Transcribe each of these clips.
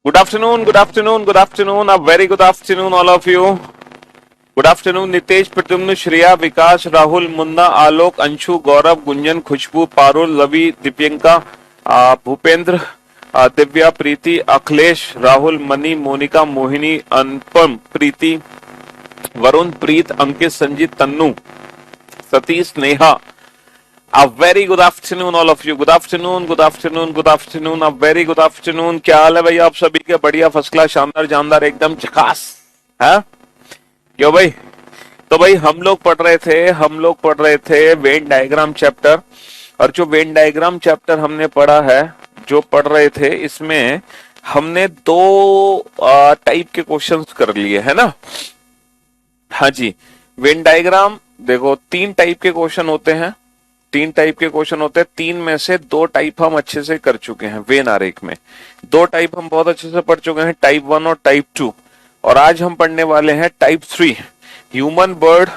Good afternoon, good afternoon, good afternoon. A very good afternoon, all of you. Good afternoon, Nitesh, Pradyumna, Shreya, Vikas, Rahul, Munna, Alok, Anshu, Gaurav, Gunjan, Khushbu, Parul, Lavi, Dipyanka, Bhupendra, Divya, Preeti, Akhilesh, Rahul, Mani, Monica, Mohini, Anupam, Preeti, Varun, Preet, Ankit, Sanjit, Tannu, Satish, Neha. A very good afternoon, all of you. Good afternoon, good afternoon, good afternoon. A very good afternoon. क्या हाल है भाई आप सभी के? बढ़िया, first class, शानदार, जानदार, एकदम झकास है। क्यों भाई? तो भाई हम लोग पढ़ रहे थे वेन डायग्राम चैप्टर। और जो वेन डायग्राम चैप्टर हमने पढ़ा है, जो पढ़ रहे थे, इसमें हमने दो टाइप के क्वेश्चंस कर लिए है ना। हाँ जी। वेन डायग्राम देखो, तीन टाइप के क्वेश्चन होते हैं। तीन में से दो टाइप हम अच्छे से कर चुके हैं वेन आरेख में। दो टाइप हम बहुत अच्छे से पढ़ चुके हैं, टाइप 1 और टाइप 2। और आज हम पढ़ने वाले हैं टाइप 3, ह्यूमन, बर्ड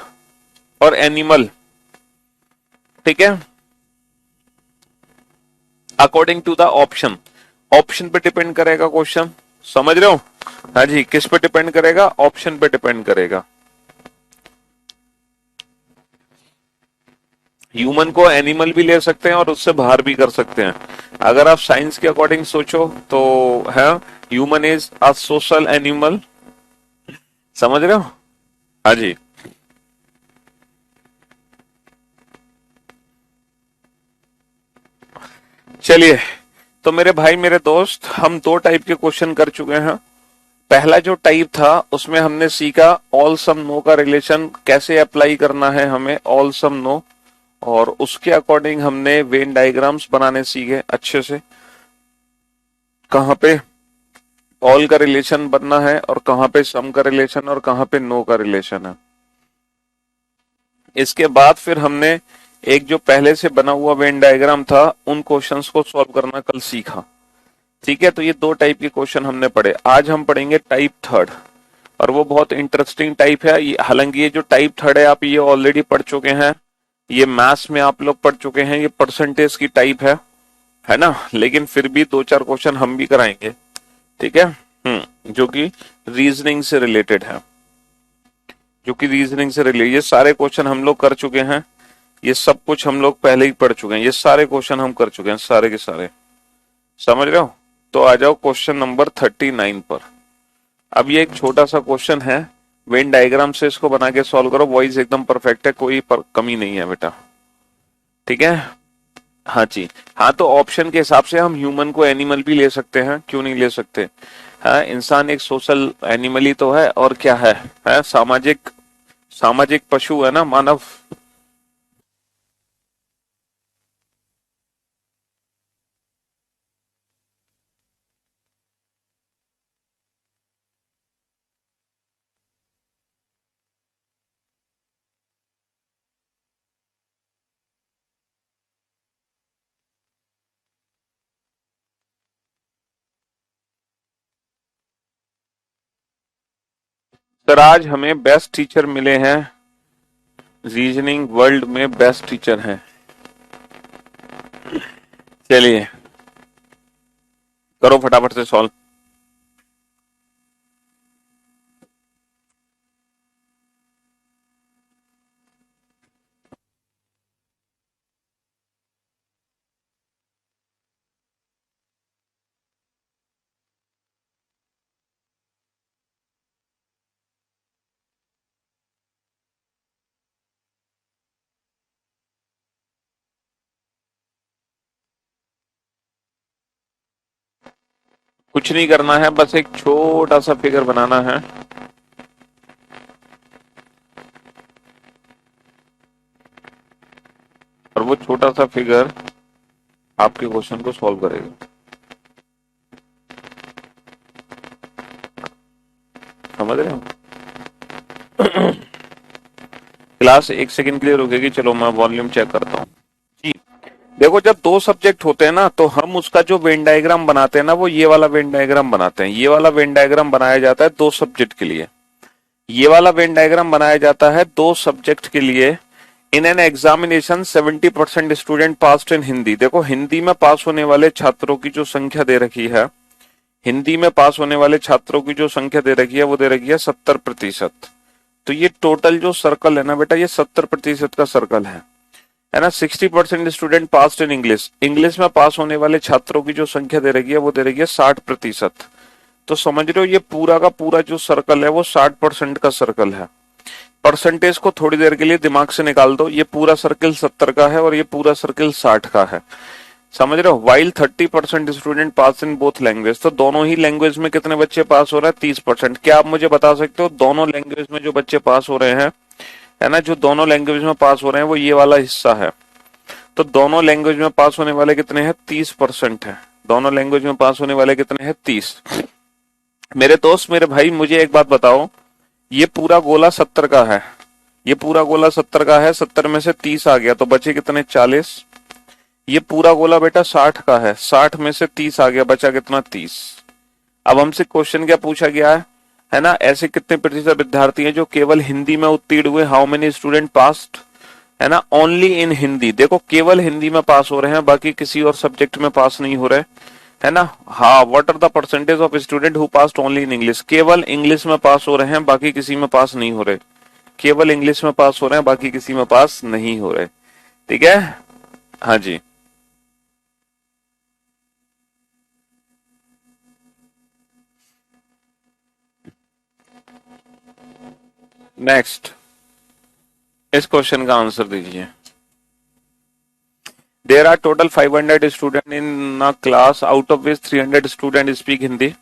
और एनिमल। ठीक है, according to the option. Option पे डिपेंड करेगा क्वेश्चन, समझ रहे हो? हाँ जी, किस पे डिपेंड करेगा? ऑप्शन पे डिपेंड करेगा। ह्यूमन को एनिमल भी ले सकते हैं और उससे बाहर भी कर सकते हैं। अगर आप साइंस के अकॉर्डिंग सोचो तो है, human is a social animal. समझ रहे हो? हाँ जी। चलिए, तो मेरे भाई मेरे दोस्त, हम दो टाइप के क्वेश्चन कर चुके हैं। पहला जो टाइप था उसमें हमने सीखा ऑल सम नो का रिलेशन कैसे अप्लाई करना है हमें, ऑल सम नो। और उसके अकॉर्डिंग हमने वेन डायग्राम्स बनाने सीखे अच्छे से, कहाँ पे ऑल का रिलेशन बनना है और कहाँ पे सम का रिलेशन और कहाँ पे नो का रिलेशन है। इसके बाद फिर हमने एक जो पहले से बना हुआ वेन डायग्राम था, उन क्वेश्चंस को सॉल्व करना कल सीखा। ठीक है, तो ये दो टाइप के क्वेश्चन हमने पढ़े। आज हम पढ़ेंगे टाइप थर्ड, और वो बहुत इंटरेस्टिंग टाइप है। हालांकि ये जो टाइप थर्ड है, आप ये ऑलरेडी पढ़ चुके हैं, ये मैथ्स में आप लोग पढ़ चुके हैं, ये परसेंटेज की टाइप है ना। लेकिन फिर भी दो चार क्वेश्चन हम भी कराएंगे, ठीक है। जो कि रीजनिंग से रिलेटेड है, ये सारे क्वेश्चन हम लोग कर चुके हैं। ये सब कुछ हम लोग पहले ही पढ़ चुके हैं, ये सारे क्वेश्चन हम कर चुके हैं, सारे के सारे। समझ रहे हो? तो आ जाओ क्वेश्चन नंबर 39 पर। अब ये एक छोटा सा क्वेश्चन है, वेन डायग्राम से इसको बना के सॉल्व करो। वॉइस एकदम परफेक्ट है, कोई कमी नहीं है बेटा, ठीक है। हाँ जी। हाँ, तो ऑप्शन के हिसाब से हम ह्यूमन को एनिमल भी ले सकते हैं, क्यों नहीं ले सकते। हाँ, इंसान एक सोशल एनिमल ही तो है, और क्या है सामाजिक, सामाजिक पशु है ना, मानव। सर, आज हमें बेस्ट टीचर मिले हैं, रीजनिंग वर्ल्ड में बेस्ट टीचर हैं। चलिए, करो फटाफट से सॉल्व। कुछ नहीं करना है, बस एक छोटा सा फिगर बनाना है। और वो छोटा सा फिगर आपके क्वेश्चन को सॉल्व करेगा। समझ रहे हो? क्लास एक सेकंड के लिए रुकेगी, चलो मैं वॉल्यूम चेक करता हूँ जी। देखो, जब दो सब्जेक्ट होते हैं ना, तो हम उसका जो वेन डायग्राम बनाते हैं ना, वो ये वाला वेन डायग्राम बनाते हैं। ये वाला वेन डायग्राम बनाया जाता है दो सब्जेक्ट के लिए। ये वाला वेन डायग्राम बनाया जाता है दो सब्जेक्ट के लिए। In an examination 70% student pass in Hindi. देखो, हिंदी में पास होने वाले छात्रों की जो संख्या दे रखी है, हिंदी में पास होने वाले छात्रों की जो संख्या दे रखी है वो दे रखी है 70%। तो ये टोटल जो सर्कल है ना बेटा, ये 70% का सर्कल है ना। 60% student pass in English, English में पास होने वाले छात्रों की जो संख्या दे रखी है वो दे रखी है 60%। तो समझ रहे हो ये पूरा का पूरा जो सर्कल है वो 60% का सर्कल है। परसेंटेज को थोड़ी देर के लिए दिमाग से निकाल दो, ये पूरा सर्कल 70 का है और ये पूरा सर्कल 60 का है। समझ रहे हो, while 30% student pass in both language, तो दोनों ही लैंग्वेज में कितने बच्चे पास हो रहे हैं? 30%। क्या आप मुझे बता सकते हो दोनों लैंग्वेज में जो बच्चे पास हो रहे हैं, है ना, जो दोनों लैंग्वेज में पास हो रहे हैं वो ये वाला हिस्सा है। तो दोनों लैंग्वेज में पास होने वाले कितने हैं? 30% है। दोनों लैंग्वेज में पास होने वाले कितने हैं? 30। मेरे दोस्त, मेरे भाई, मुझे एक बात बताओ, ये पूरा गोला 70 का है, ये पूरा गोला 70 का है, 70 में से 30 आ गया तो बचे कितने? 40। ये पूरा गोला बेटा 60 का है, 60 में से 30 आ गया, बचा कितना? 30। अब हमसे क्वेश्चन क्या पूछा गया है ना, ऐसे कितने प्रतिशत विद्यार्थी हैं जो केवल हिंदी में उत्तीर्ण हुए? हाउ मेनी स्टूडेंट पास्ड, है ना, ओनली इन हिंदी। देखो केवल हिंदी में पास हो रहे हैं, बाकी किसी और सब्जेक्ट में पास नहीं हो रहे, है ना। हाँ, what are the percentage of student who passed only in English? केवल इंग्लिश में पास हो रहे हैं, बाकी किसी में पास नहीं हो रहे। केवल इंग्लिश में पास हो रहे हैं, बाकी किसी में पास नहीं हो रहे। ठीक है, हाँ जी। नेक्स्ट, इस क्वेश्चन का आंसर दीजिए। There are total 500 students in a class, out of which 300 students speak Hindi.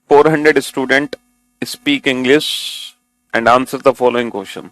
400 students speak English, and answer the following question.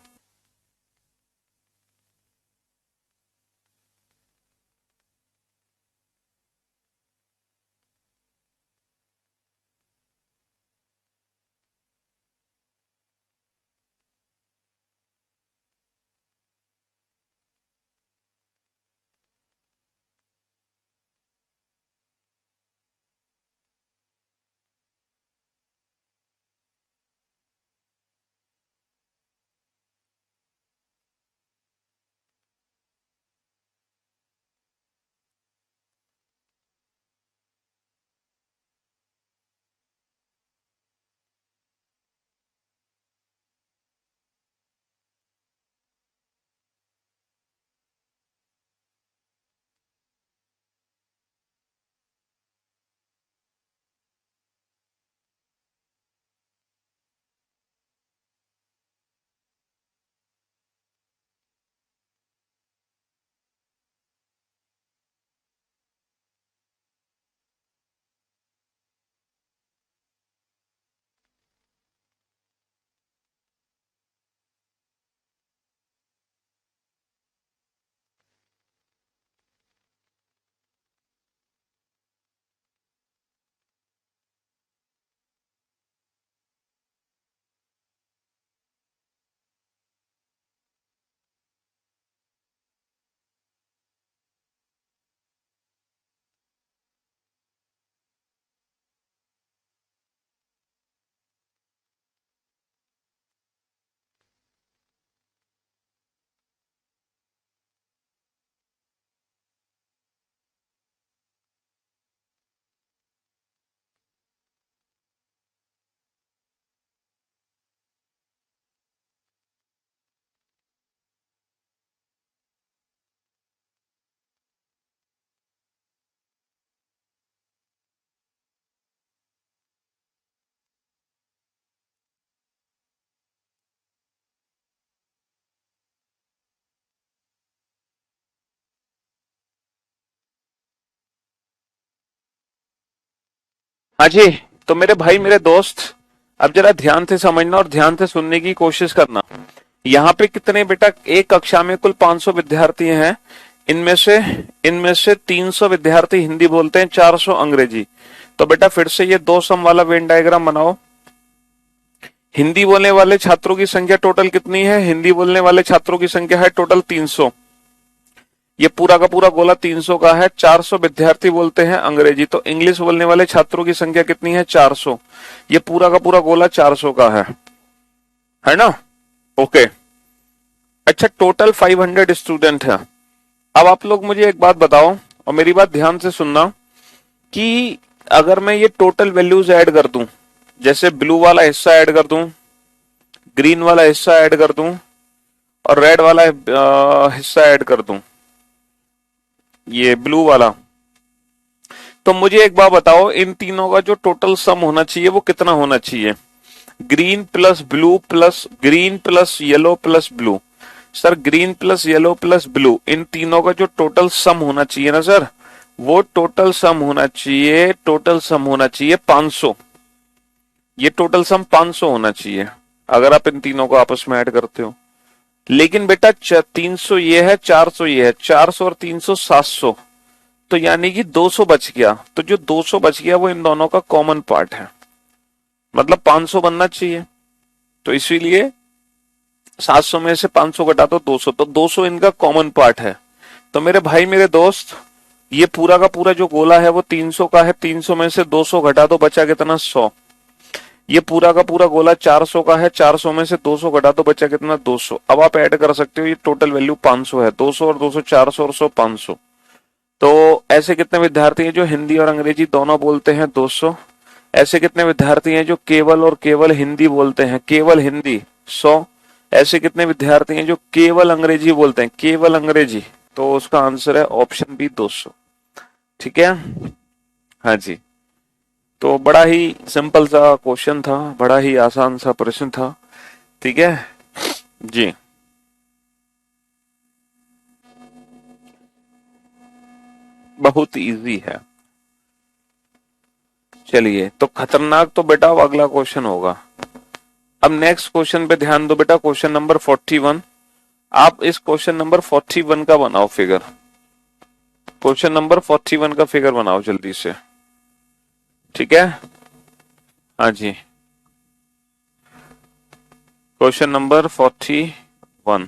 हाँ जी, तो मेरे भाई, मेरे दोस्त, अब जरा ध्यान से समझना और ध्यान से सुनने की कोशिश करना। यहाँ पे कितने बेटा, एक कक्षा में कुल 500 विद्यार्थी हैं। इनमें से 300 विद्यार्थी हिंदी बोलते हैं, 400 अंग्रेजी। तो बेटा फिर से ये दो सम वाला वेन डायग्राम बनाओ। हिंदी बोलने वाले छात्रों की संख्या टोटल कितनी है? हिंदी बोलने वाले छात्रों की संख्या है टोटल 300। ये पूरा का पूरा गोला 300 का है। 400 विद्यार्थी बोलते हैं अंग्रेजी, तो इंग्लिश बोलने वाले छात्रों की संख्या कितनी है? 400। ये पूरा का पूरा गोला 400 का है ना। ओके, अच्छा, टोटल 500 स्टूडेंट है। अब आप लोग मुझे एक बात बताओ, और मेरी बात ध्यान से सुनना कि अगर मैं ये टोटल वैल्यूज ऐड कर दूं, जैसे ब्लू वाला हिस्सा ऐड कर दूं, ग्रीन वाला हिस्सा ऐड कर दूं और रेड वाला हिस्सा ऐड कर दूं, ये ब्लू वाला, तो मुझे एक बात बताओ इन तीनों का जो टोटल सम होना चाहिए वो कितना होना चाहिए? Green plus blue plus green plus yellow plus blue. Sir green plus yellow plus blue, इन तीनों का जो टोटल सम होना चाहिए ना सर, वो टोटल सम होना चाहिए 500। ये टोटल सम 500 होना चाहिए अगर आप इन तीनों को आपस में ऐड करते हो। लेकिन बेटा 300 ये है, 400 ये है, 400 और 300 700, तो यानी कि 200 बच गया। तो जो 200 बच गया वो इन दोनों का कॉमन पार्ट है, मतलब 500 बनना चाहिए। तो इसीलिए 700 में से 500 घटा दो 200, तो 200 इनका कॉमन पार्ट है। तो मेरे भाई मेरे दोस्त, ये पूरा का पूरा जो गोला है वो 300 का है, 300 में से 200 घटा दो, बचा कितना? 100। ये पूरा का पूरा गोला 400 का है, 400 में से 200 घटा दो, बचा कितना? 200। अब आप ऐड कर सकते हो, ये टोटल वैल्यू 500 है। 200 और 200 400 और 100 500। तो ऐसे कितने विद्यार्थी हैं जो हिंदी और अंग्रेजी दोनों बोलते हैं? 200। ऐसे कितने विद्यार्थी हैं जो केवल और केवल हिंदी बोलते हैं? केवल हिंदी 100। ऐसे कितने विद्यार्थी हैं जो केवल अंग्रेजी बोलते हैं? केवल अंग्रेजी, तो उसका आंसर है ऑप्शन बी 200। ठीक है, हाँ जी। तो बड़ा ही सिंपल सा क्वेश्चन था, बड़ा ही आसान सा प्रश्न था। ठीक है जी, बहुत इजी है। चलिए, तो खतरनाक तो बेटा अब अगला क्वेश्चन होगा। अब नेक्स्ट क्वेश्चन पे ध्यान दो बेटा, क्वेश्चन नंबर 41। आप इस क्वेश्चन नंबर 41 का बनाओ फिगर। क्वेश्चन नंबर 41 का फिगर बनाओ जल्दी से। ठीक है, हाँ जी, क्वेश्चन नंबर 41।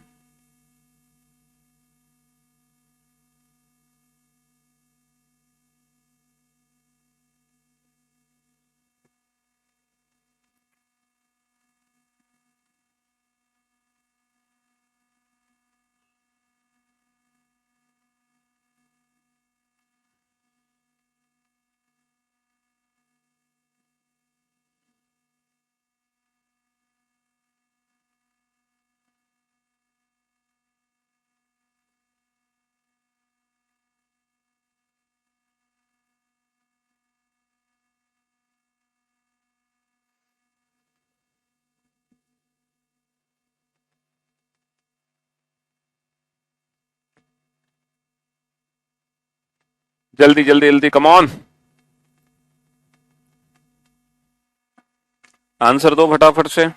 जल्दी जल्दी जल्दी, कम ऑन, आंसर दो फटाफट से।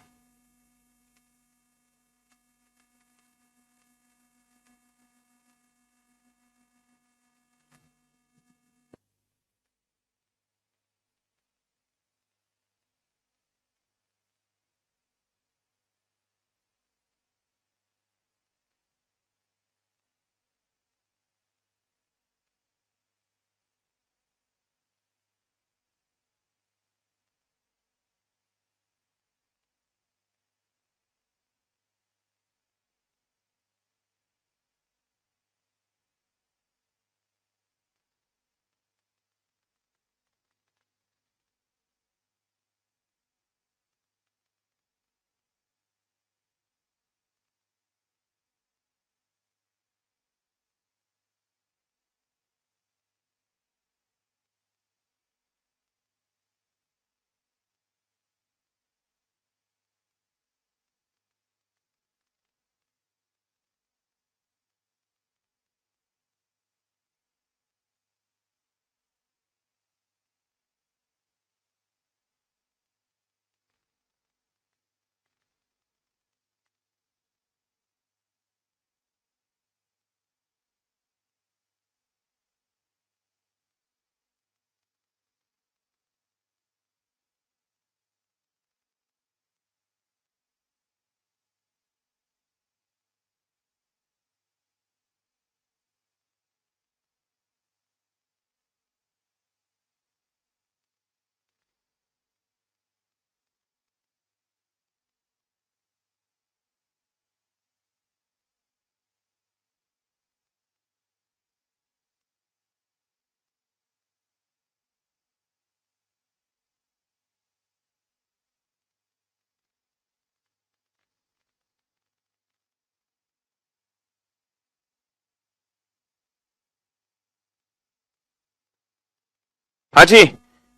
हाँ जी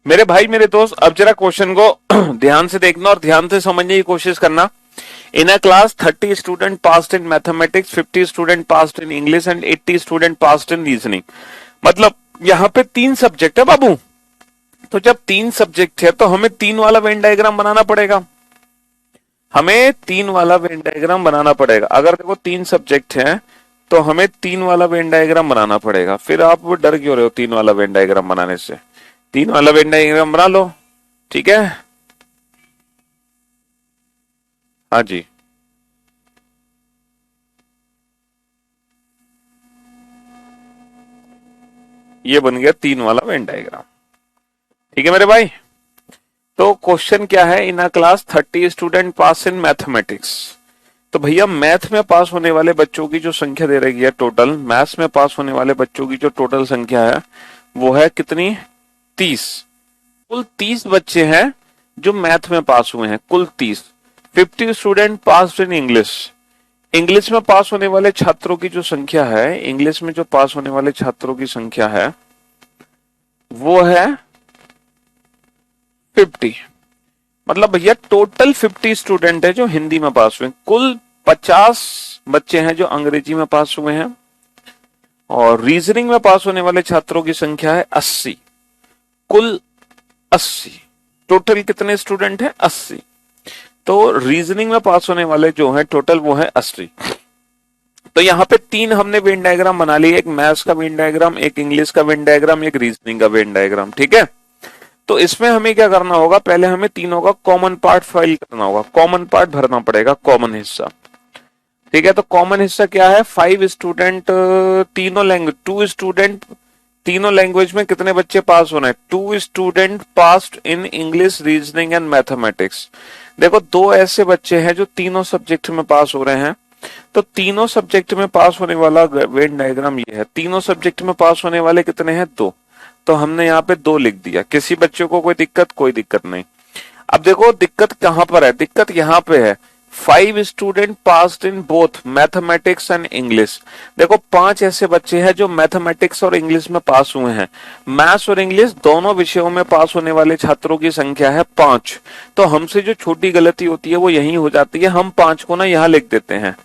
मेरे भाई मेरे दोस्त, अब जरा क्वेश्चन को ध्यान से देखना और ध्यान से समझने की कोशिश करना। In a class 30 student passed in mathematics, 50 student passed in English and 80 student passed in reasoning. मतलब यहाँ पे 3 सब्जेक्ट है बाबू। तो जब 3 सब्जेक्ट है तो हमें 3 वाला वेन डायग्राम बनाना पड़ेगा। हमें 3 वाला वेन डायग्राम बनाना पड़ेगा। अगर देखो 3 सब्जेक्ट है तो हमें 3 वाला वेन डायग्राम बनाना पड़ेगा। फिर आप वो डर क्यों रहे हो 3 वाला वेन डायग्राम बनाने से? 3 वाला वेन डायग्राम बना लो, ठीक है। हाँ जी, ये बन गया 3 वाला वेन डायग्राम, ठीक है मेरे भाई। तो क्वेश्चन क्या है, in a class 30 student pass in mathematics. तो भैया मैथ में पास होने वाले बच्चों की जो संख्या दे रही है टोटल, मैथ्स में पास होने वाले बच्चों की जो टोटल संख्या है वो है कितनी? 30। कुल 30 बच्चे हैं जो मैथ में पास हुए हैं, कुल 30। 50 student pass in English. English में पास होने वाले छात्रों की जो संख्या है, इंग्लिश में जो पास होने वाले छात्रों की संख्या है वो है 50। मतलब भैया टोटल 50 स्टूडेंट है जो हिंदी में पास हुए। कुल 50 बच्चे हैं जो अंग्रेजी में पास हुए हैं। और रीजनिंग में पास होने वाले छात्रों की संख्या है 80। कुल 80। टोटल कितने स्टूडेंट हैं? 80। तो रीजनिंग में पास होने वाले जो हैं टोटल वो है 80। तो यहाँ पे 3 हमने वेन डायग्राम बना लिए, एक मैथ्स का वेन डायग्राम, एक इंग्लिश का वेन डायग्राम, एक रीजनिंग का वेन डायग्राम, ठीक है। तो इसमें हमें क्या करना होगा, पहले हमें तीनों का कॉमन पार्ट फाइल करना होगा, कॉमन पार्ट भरना पड़ेगा, कॉमन हिस्सा, ठीक है। तो कॉमन हिस्सा क्या है? 5 स्टूडेंट, तीनों लैंग्वेज, 2 स्टूडेंट, तीनों लैंग्वेज में कितने बच्चे पास होने हैं? 2 student passed in English, reasoning and mathematics. देखो 2 ऐसे बच्चे हैं जो तीनों सब्जेक्ट में पास हो रहे हैं। तो तीनों सब्जेक्ट में पास होने वाला वेन डायग्राम ये है। तीनों सब्जेक्ट में पास होने वाले कितने हैं? 2। तो हमने यहाँ पे 2 लिख दिया। किसी बच्चे को कोई दिक्कत? कोई दिक्कत नहीं। अब देखो दिक्कत कहां पर है, दिक्कत यहाँ पे है। 5 student passed in both mathematics and English. देखो 5 ऐसे बच्चे हैं जो मैथमेटिक्स और इंग्लिश में पास हुए हैं। मैथ्स और इंग्लिश दोनों विषयों में पास होने वाले छात्रों की संख्या है 5। तो हमसे जो छोटी गलती होती है वो यही हो जाती है, हम 5 को ना यहाँ लिख देते हैं।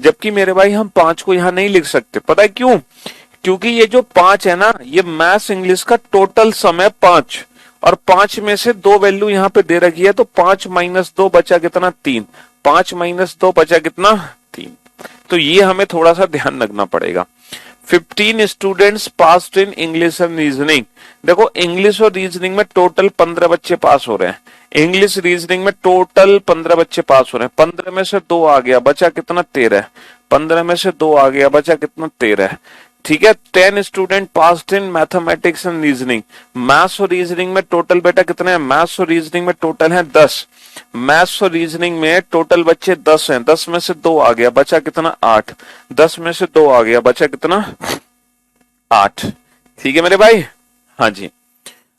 जबकि मेरे भाई हम 5 को यहाँ नहीं लिख सकते, पता है क्यों? क्योंकि ये जो 5 है ना, ये मैथ्स इंग्लिश का टोटल सम है 5। और 5 में से 2 वैल्यू यहाँ पे दे रखी है, तो 5 माइनस 2 बचा कितना? 3। 5 माइनस 2 बचा कितना? 3। तो ये हमें थोड़ा सा ध्यान रखना पड़ेगा। 15 students passed in English and reasoning. देखो इंग्लिश और रीजनिंग में टोटल 15 बच्चे पास हो रहे हैं। इंग्लिश रीजनिंग में टोटल 15 बच्चे पास हो रहे हैं। 15 में से 2 आ गया, बचा कितना? 13। 15 में से 2 आ गया, बचा कितना? 13। ठीक है। 10 student passed in mathematics and reasoning. Maths और रीजनिंग में टोटल बेटा कितने हैं? मैथ्स और रीजनिंग में टोटल है 10। मैथ्स और रीजनिंग में टोटल बच्चे 10 हैं। 10 में से 2 आ गया, बचा कितना? 8। 10 में से 2 आ गया, बचा कितना? 8। ठीक है मेरे भाई। हाँ जी।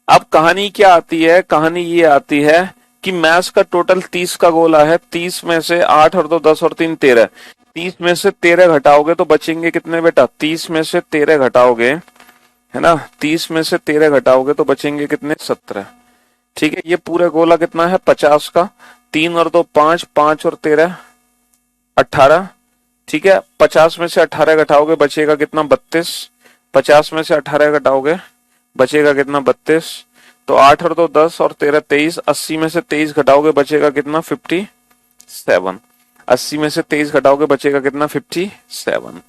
अब कहानी क्या आती है? कहानी ये आती है कि मैथ्स का टोटल 30 का गोला है। 30 में से 8 और 2 10 और 3 13। 30 में से 13 घटाओगे तो बचेंगे कितने बेटा? 30 में से 13 घटाओगे, है ना, 30 में से 13 घटाओगे तो बचेंगे कितने? 17। ठीक है। ये पूरा गोला कितना है? 50 का। 3 और 2 5, 5 और 13 18। ठीक है। 50 में से 18 घटाओगे बचेगा कितना? 32। 50 में से 18 घटाओगे बचेगा कितना? 32। तो 8 और 2 10 और 13 23। 80 में से 23 घटाओगे बचेगा कितना? 57। 80 में से 23 घटाओगे बचेगा कितना? 57।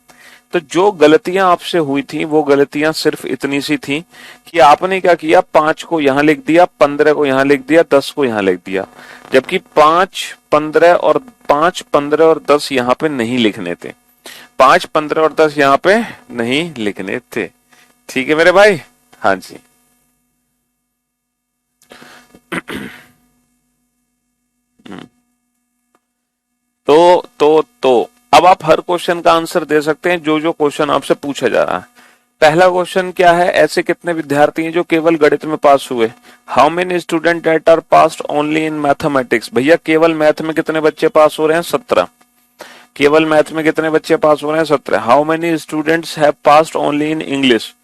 तो जो गलतियां आपसे हुई थी वो गलतियां सिर्फ इतनी सी थी कि आपने क्या किया, 5 को यहां लिख दिया, 15 को यहां लिख दिया, 10 को यहां लिख दिया। जबकि 5 15 और 10 यहां पे नहीं लिखने थे। 5 15 और 10 यहां पे नहीं लिखने थे। ठीक है मेरे भाई। हाँ जी। तो अब आप हर क्वेश्चन का आंसर दे सकते हैं जो जो क्वेश्चन आपसे पूछा जा रहा है। पहला क्वेश्चन क्या है? ऐसे कितने विद्यार्थी हैं जो केवल गणित में पास हुए? How many student that are passed only in mathematics. भैया केवल मैथ में कितने बच्चे पास हो रहे हैं? 17। केवल मैथ में कितने बच्चे पास हो रहे हैं? 17। How many students have passed only in English.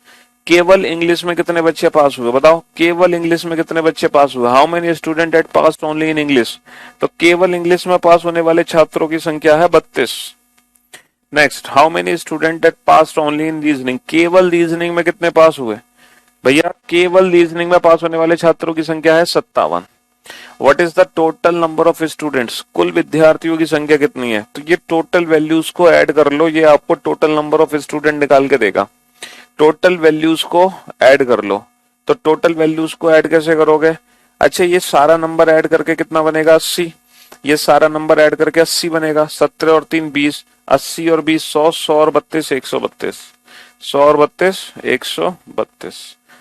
केवल इंग्लिश में कितने बच्चे पास हुए बताओ, केवल इंग्लिश में कितने बच्चे पास हुए, how many student eight pass only in English, तो केवल इंग्लिश में पास होने वाले छात्रों की संख्या है 32। Next, how many student eight pass only in reasoning, केवल रीजनिंग में कितने पास हुए भैया, केवल रीजनिंग में पास होने वाले छात्रों की संख्या है 57। What is the total number of students, कुल विद्यार्थियों की संख्या कितनी है, तो ये टोटल वैल्यूज को ऐड कर लो, ये आपको टोटल नंबर ऑफ स्टूडेंट निकाल के देगा। टोटल वैल्यूज को ऐड कर लो, तो टोटल वैल्यूज को ऐड कैसे करोगे, अच्छा ये सारा नंबर ऐड करके कितना बनेगा 80, ये सारा नंबर ऐड करके 80 बनेगा, 17 और 3 20, 80 और 20 100, 100 और 32 132, 100 और 32 132,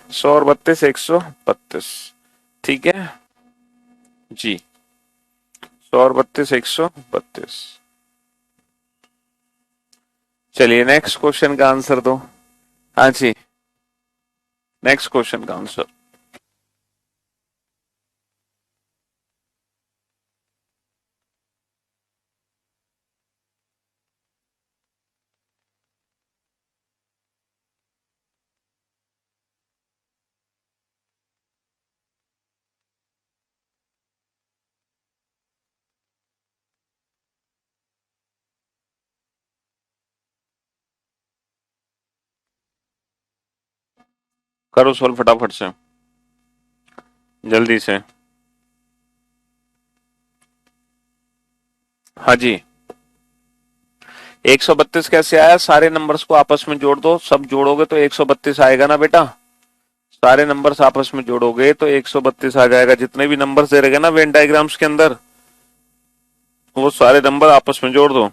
100 और 32 132, ठीक है जी, 100 और 32 132। चलिए नेक्स्ट क्वेश्चन का आंसर दो। हाँ जी, नेक्स्ट क्वेश्चन का आंसर। करो सॉल्व फटाफट से, जल्दी से। हाँ जी, 132 कैसे आया, सारे नंबर्स को आपस में जोड़ दो, सब जोड़ोगे तो 132 आएगा ना बेटा, सारे नंबर्स आपस में जोड़ोगे तो 132 आ जाएगा, जितने भी नंबर्स दे रहे ना वेन डायग्राम्स के अंदर, वो सारे नंबर आपस में जोड़ दो।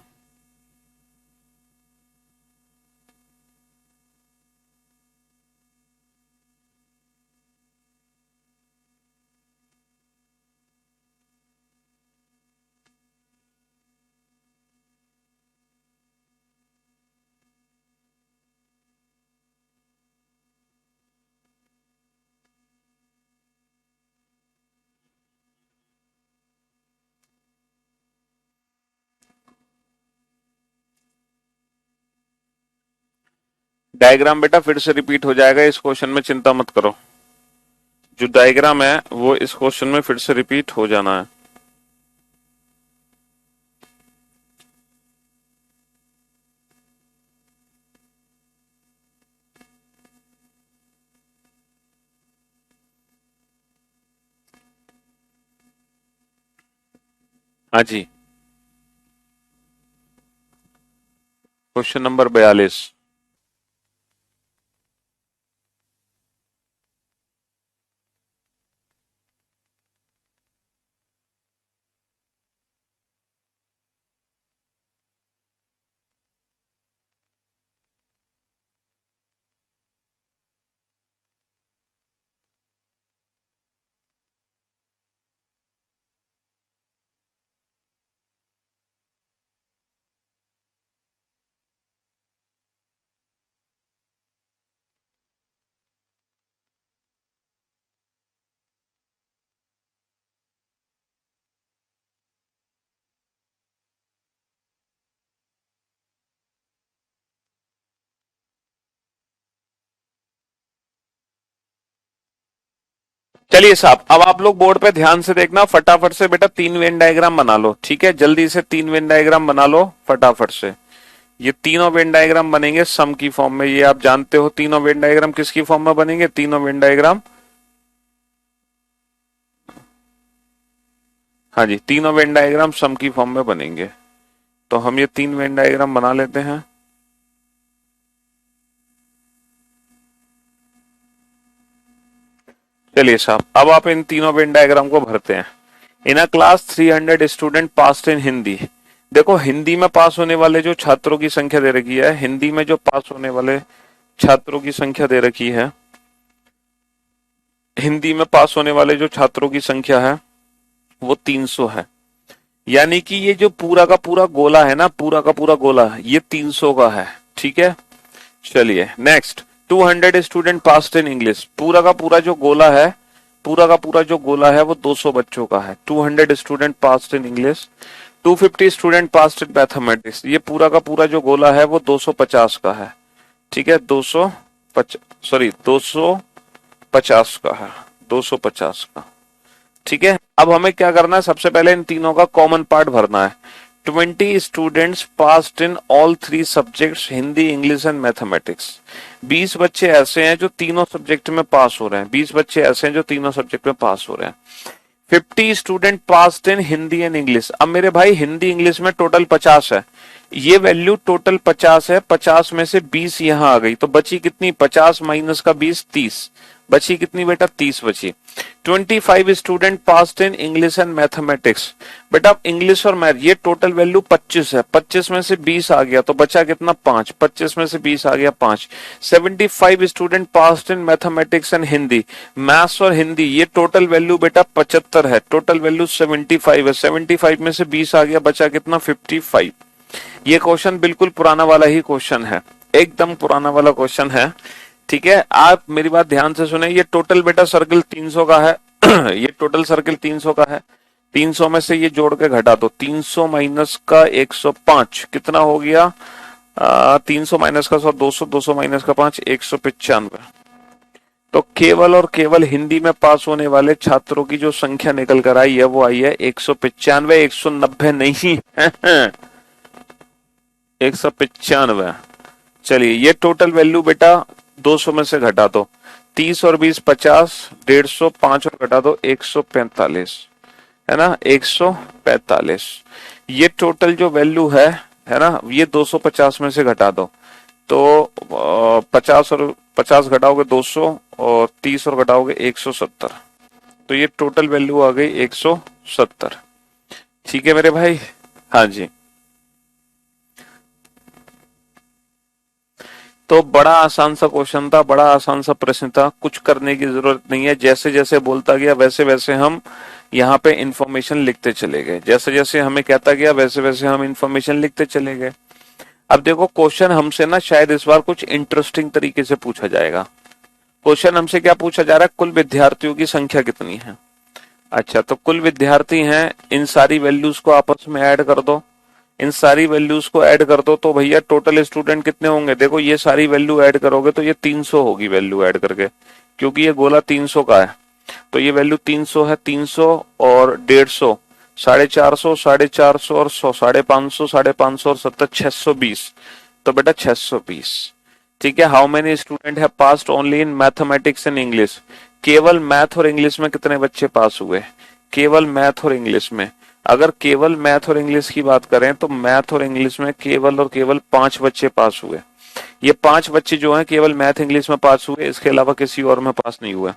डायग्राम बेटा फिर से रिपीट हो जाएगा इस क्वेश्चन में, चिंता मत करो, जो डायग्राम है वो इस क्वेश्चन में फिर से रिपीट हो जाना है। हाँ जी, क्वेश्चन नंबर 42। चलिए साहब, अब आप लोग बोर्ड पे ध्यान से देखना, फटाफट से बेटा 3 वेन डायग्राम बना लो, ठीक है, जल्दी से 3 वेन डायग्राम बना लो फटाफट से। ये तीनों वेन डायग्राम बनेंगे सम की फॉर्म में, ये आप जानते हो तीनों वेन डायग्राम किसकी फॉर्म में बनेंगे, तीनों वेन डायग्राम, हाँ जी, तीनों वेन डायग्राम सम की फॉर्म में बनेंगे। तो हम ये 3 वेन डायग्राम बना लेते हैं। चलिए साहब, अब आप इन तीनों वेन डायग्राम को भरते हैं। इन a class 300 student pass in Hindi, देखो हिंदी में पास होने वाले जो छात्रों की संख्या दे रखी है, हिंदी में जो पास होने वाले छात्रों की संख्या दे रखी है, हिंदी में पास होने वाले जो छात्रों की संख्या है वो 300 है, यानी कि ये जो पूरा का पूरा गोला है ना, पूरा का पूरा गोला ये 300 का है, ठीक है। चलिए next, 200 student passed in English, पूरा का पूरा जो गोला है, पूरा का पूरा जो गोला है वो 200 बच्चों का है, 200 student passed in English. 250 student passed in mathematics, ये पूरा का पूरा जो गोला है वो 250 का है, ठीक है, 250, सॉरी 250 का है, 250 का। ठीक है, अब हमें क्या करना है, सबसे पहले इन तीनों का कॉमन पार्ट भरना है। 20 students passed in all three subjects Hindi, English and mathematics. 20 बच्चे ऐसे हैं जो तीनों सब्जेक्ट में पास हो रहे हैं, 20 बच्चे ऐसे हैं जो तीनों सब्जेक्ट में पास हो रहे हैं। 50 student passed in Hindi and English. अब मेरे भाई हिंदी इंग्लिश में टोटल 50 है, ये वैल्यू टोटल 50 है, 50 में से 20 यहां आ गई तो बची कितनी, 50 माइनस का 20, 30 बची कितनी बेटा, 30 बची। 25 student passed in English and mathematics. बेटा इंग्लिश और मैथ ये टोटल वैल्यू 25 है, 25 में से 20 आ गया तो बचा कितना, 5, 25 में से 20 आ गया 5। 75 student passed in mathematics and Hindi. Maths और हिंदी ये टोटल वैल्यू बेटा 75 है, टोटल वैल्यू 75 है, 75 में से 20 आ गया, बचा कितना, 55। ये क्वेश्चन बिल्कुल पुराना वाला ही क्वेश्चन है, एकदम पुराना वाला क्वेश्चन है। ठीक है, आप मेरी बात ध्यान से सुने, ये टोटल बेटा सर्कल 300 का है ये टोटल सर्कल 300 का है। 300 में से ये जोड़ के घटा दो, 300 माइनस का 105 कितना हो गया, 300 माइनस का 100, 200, 200 माइनस का 5, 195। तो केवल और केवल हिंदी में पास होने वाले छात्रों की जो संख्या निकल कर आई है वो आई है 195, 190 नहीं है 195। चलिए ये टोटल वैल्यू बेटा 200 में से घटा दो, 30 और 20 50, 150, 5 और घटा दो 145, है ना 145। ये टोटल जो वैल्यू है ना, ये 250 में से घटा दो तो 50 और 50 घटाओगे 200 और 30 और घटाओगे 170, तो ये टोटल वैल्यू आ गई 170। ठीक है मेरे भाई, हाँ जी। तो बड़ा आसान सा क्वेश्चन था, बड़ा आसान सा प्रश्न था, कुछ करने की जरूरत नहीं है, जैसे जैसे बोलता गया वैसे वैसे हम यहाँ पे इंफॉर्मेशन लिखते चले गए, जैसे जैसे हमें कहता गया वैसे वैसे हम इंफॉर्मेशन लिखते चले गए। अब देखो क्वेश्चन हमसे ना शायद इस बार कुछ इंटरेस्टिंग तरीके से पूछा जाएगा। क्वेश्चन हमसे क्या पूछा जा रहा है, कुल विद्यार्थियों की संख्या कितनी है। अच्छा तो कुल विद्यार्थी हैं, इन सारी वैल्यूज को आपस में ऐड कर दो, इन सारी वैल्यूज को ऐड कर दो तो भैया टोटल स्टूडेंट कितने होंगे, देखो ये सारी वैल्यू ऐड करोगे तो ये 300 होगी वैल्यू ऐड करके, क्योंकि ये गोला 300 का है तो ये वैल्यू 300 है, 300 और 150, 450, 450 और 100, 550, 550 और 70, 620, तो बेटा 620। ठीक है, हाउ मेनी स्टूडेंट है passed only in mathematics and English. केवल मैथ और इंग्लिश में कितने बच्चे पास हुए, केवल मैथ और इंग्लिश में। अगर केवल मैथ और इंग्लिश की बात करें तो मैथ और इंग्लिश में केवल और केवल 5 बच्चे पास हुए। ये 5 बच्चे जो हैं केवल मैथ इंग्लिश में पास हुए, इसके अलावा किसी और में पास नहीं हुए।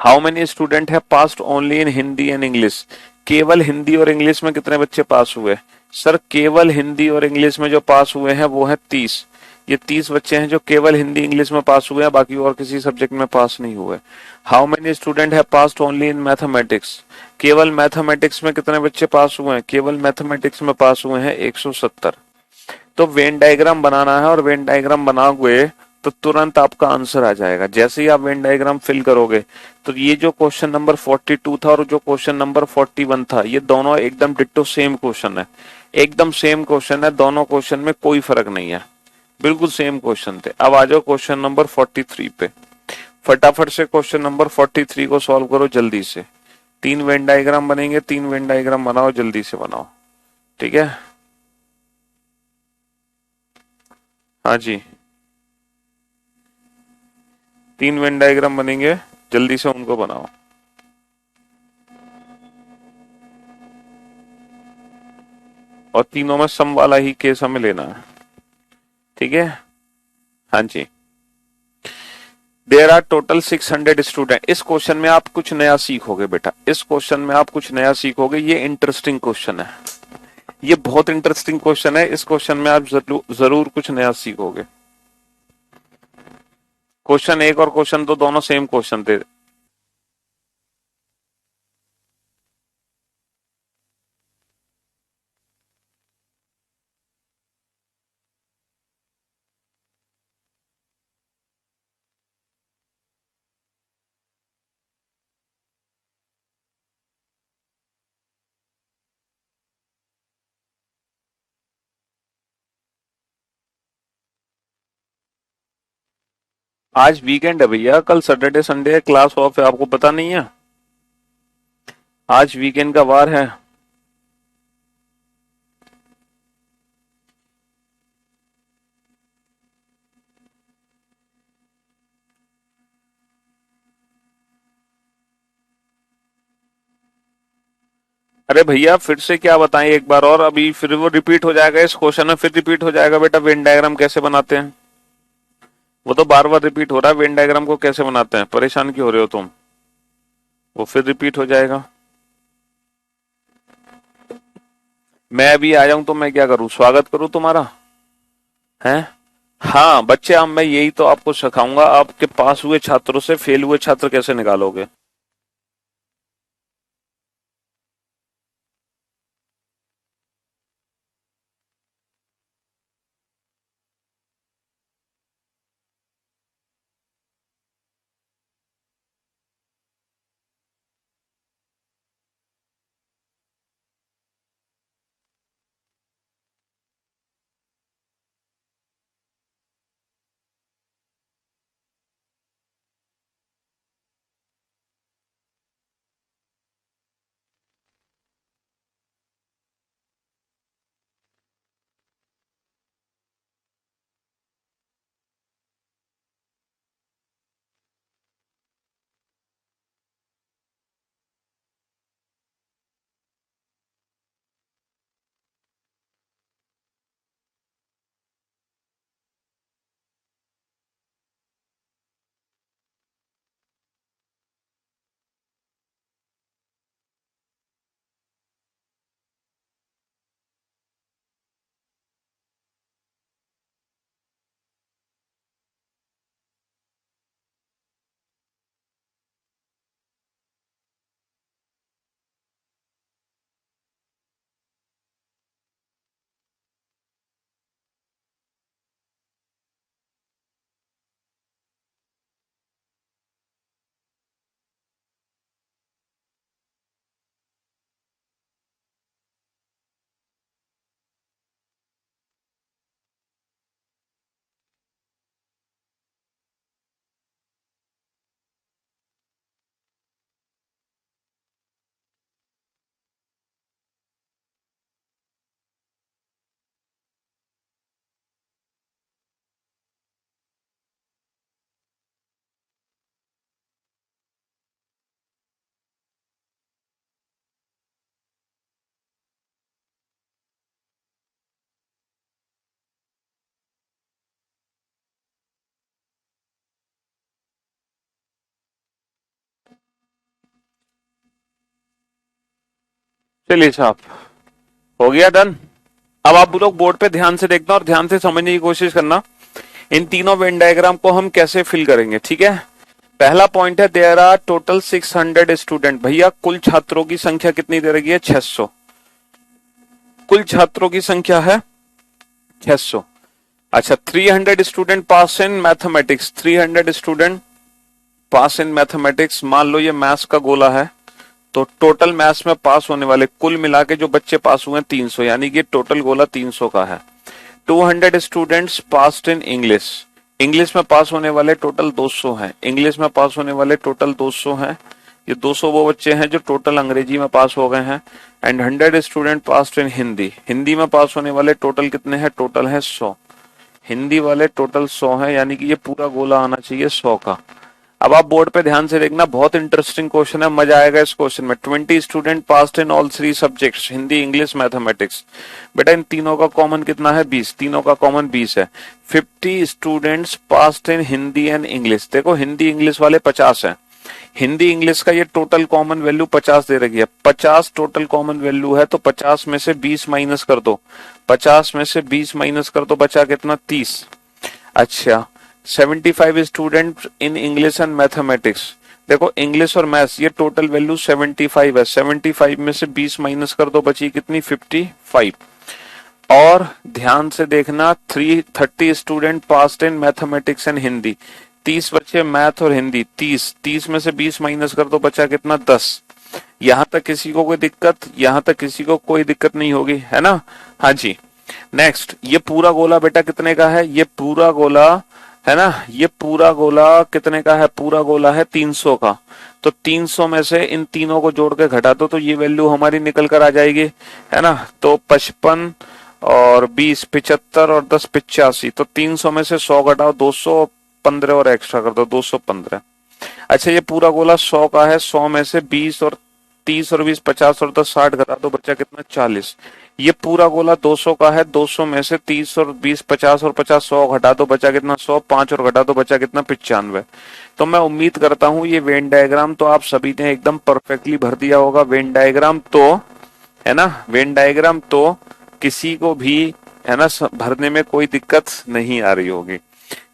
हाउ मेनी स्टूडेंट है passed only in Hindi and English. केवल हिंदी और इंग्लिश में कितने बच्चे पास हुए, सर केवल हिंदी और इंग्लिश में जो पास हुए हैं वो है 30। ये 30 बच्चे हैं जो केवल हिंदी इंग्लिश में पास हुए हैं, बाकी और किसी सब्जेक्ट में पास नहीं हुए। हाउ मेनी स्टूडेंट है पास्ड ओनली इन मैथमेटिक्स। केवल मैथमेटिक्स में कितने बच्चे पास हुए हैं, केवल मैथमेटिक्स में पास हुए हैं 170। तो वेन डायग्राम बनाना है और वेन डायग्राम बनाओगे तो तुरंत आपका आंसर आ जाएगा। जैसे ही आप वेन डायग्राम फिल करोगे तो ये जो क्वेश्चन नंबर 42 था और जो क्वेश्चन नंबर 41 था, ये दोनों एकदम डिट्टो सेम क्वेश्चन है, एकदम सेम क्वेश्चन है, दोनों क्वेश्चन में कोई फर्क नहीं है, बिल्कुल सेम क्वेश्चन थे। अब आ जाओ क्वेश्चन नंबर 43 पे, फटाफट से क्वेश्चन नंबर 43 को सॉल्व करो जल्दी से। 3 वेन डायग्राम बनेंगे, 3 वेन डायग्राम बनाओ, जल्दी से बनाओ। ठीक है, हाँ जी, 3 वेन डायग्राम बनेंगे, जल्दी से उनको बनाओ। और तीनों में सम वाला ही केस हमें लेना है। ठीक है, हाँ जी। There are total 600 student. इस क्वेश्चन में आप कुछ नया सीखोगे बेटा, इस क्वेश्चन में आप कुछ नया सीखोगे, ये इंटरेस्टिंग क्वेश्चन है, ये बहुत इंटरेस्टिंग क्वेश्चन है, इस क्वेश्चन में आप जरूर कुछ नया सीखोगे। क्वेश्चन एक और क्वेश्चन दो दोनों सेम क्वेश्चन थे। आज वीकेंड है भैया, कल सैटरडे संडे है, क्लास ऑफ है, आपको पता नहीं है? आज वीकेंड का वार है। अरे भैया फिर से क्या बताएं एक बार और, अभी फिर वो रिपीट हो जाएगा, इस क्वेश्चन में फिर रिपीट हो जाएगा बेटा। वेन डायग्राम कैसे बनाते हैं, वो तो बार बार रिपीट हो रहा है। वेन डायग्राम को कैसे बनाते हैं, परेशान क्यों हो रहे हो तुम? वो फिर रिपीट हो जाएगा। मैं अभी आ जाऊं तो मैं क्या करूं, स्वागत करूं तुम्हारा? है? हाँ बच्चे, अब मैं यही तो आपको सिखाऊंगा, आपके पास हुए छात्रों से फेल हुए छात्र कैसे निकालोगे। चलिए साहब, हो गया डन। अब आप लोग बोर्ड पे ध्यान से देखना और ध्यान से समझने की कोशिश करना, इन तीनों वेन डायग्राम को हम कैसे फिल करेंगे, ठीक है? पहला पॉइंट है, देयर आर टोटल 600 स्टूडेंट। भैया कुल छात्रों की संख्या कितनी दे रही है? 600। कुल छात्रों की संख्या है 600। अच्छा, 300 student pass in mathematics. 300 student pass in mathematics. मान लो ये मैथ्स का गोला है, तो टोटल मैथ्स में पास होने वाले कुल मिला के जो बच्चे पास हुए हैं 300, यानी कि टोटल गोला 300 का है। 200 students passed in English. English में पास होने वाले टोटल 200 हैं। इंग्लिश में पास होने वाले टोटल 200 हैं। ये 200 वो बच्चे हैं जो टोटल अंग्रेजी में पास हो गए हैं। एंड 100 स्टूडेंट पास्ड इन हिंदी। हिंदी में पास होने वाले टोटल कितने हैं? टोटल है 100। हिंदी वाले टोटल 100 है, यानी कि ये पूरा गोला आना चाहिए 100 का। अब आप बोर्ड पे ध्यान से देखना, बहुत इंटरेस्टिंग क्वेश्चन है, मजा आएगा इस क्वेश्चन में। 20 student passed in all 3 subjects, Hindi English mathematics. बेटा इन तीनों का कॉमन कितना है? 20। तीनों का कॉमन 20 है। 50 students passed in Hindi and English. देखो हिंदी इंग्लिश वाले 50 हैं। हिंदी इंग्लिश का ये टोटल कॉमन वैल्यू 50 दे रखी है। 50 टोटल कॉमन वैल्यू है, तो 50 में से 20 माइनस कर दो। 50 में से 20 माइनस कर दो, बचा कितना? 30। अच्छा, 75 student in English and mathematics. देखो इंग्लिश और मैथ्स ये टोटल वैल्यू 75 है। 75 में से 20 माइनस कर दो, बची कितनी? 55। और ध्यान से देखना, 30 student passed in mathematics and Hindi. 30 बच्चे मैथ और हिंदी। 30 में से 20 माइनस कर दो, बचा कितना? 10। यहां तक किसी को कोई दिक्कत? यहां तक किसी को कोई दिक्कत नहीं होगी, है ना? हाँ जी। नेक्स्ट, ये पूरा गोला बेटा कितने का है? ये पूरा गोला है ना। ये पूरा गोला कितने का है, पूरा गोला है 300 का। तो 300 में से इन तीनों को जोड़ के घटा दो तो ये वैल्यू हमारी निकल कर आ जाएगी, है ना। तो 55 और 20 75 और 10 85। तो 300 में से 100 घटाओ, 215 और एक्स्ट्रा कर दो 215। अच्छा ये पूरा गोला 100 का है, 100 में से 20 और 30 और 20 50 और 10 60 घटा दो, बचा कितना 40। ये पूरा गोला 200 का है, 200 में से 30 और 20 50 और 50 100 घटा दो, बचा कितना 100, 5 और घटा दो, बचा कितना 95। तो मैं उम्मीद करता हूं ये वेन डायग्राम तो आप सभी ने एकदम परफेक्टली भर दिया होगा। वेन डायग्राम तो, है ना, वेन डायग्राम तो किसी को भी, है ना, भरने में कोई दिक्कत नहीं आ रही होगी।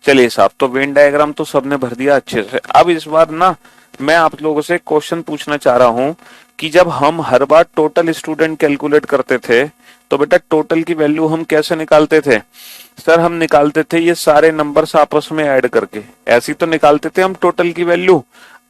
चलिए साहब, तो वेन डायग्राम तो सबने भर दिया अच्छे से। अब इस बार ना मैं आप लोगों से क्वेश्चन पूछना चाह रहा हूं कि जब हम हर बार टोटल स्टूडेंट कैलकुलेट करते थे तो बेटा टोटल की वैल्यू हम कैसे निकालते थे? सर हम निकालते थे ये सारे नंबर्स आपस में ऐड करके, ऐसी तो निकालते थे हम टोटल की वैल्यू।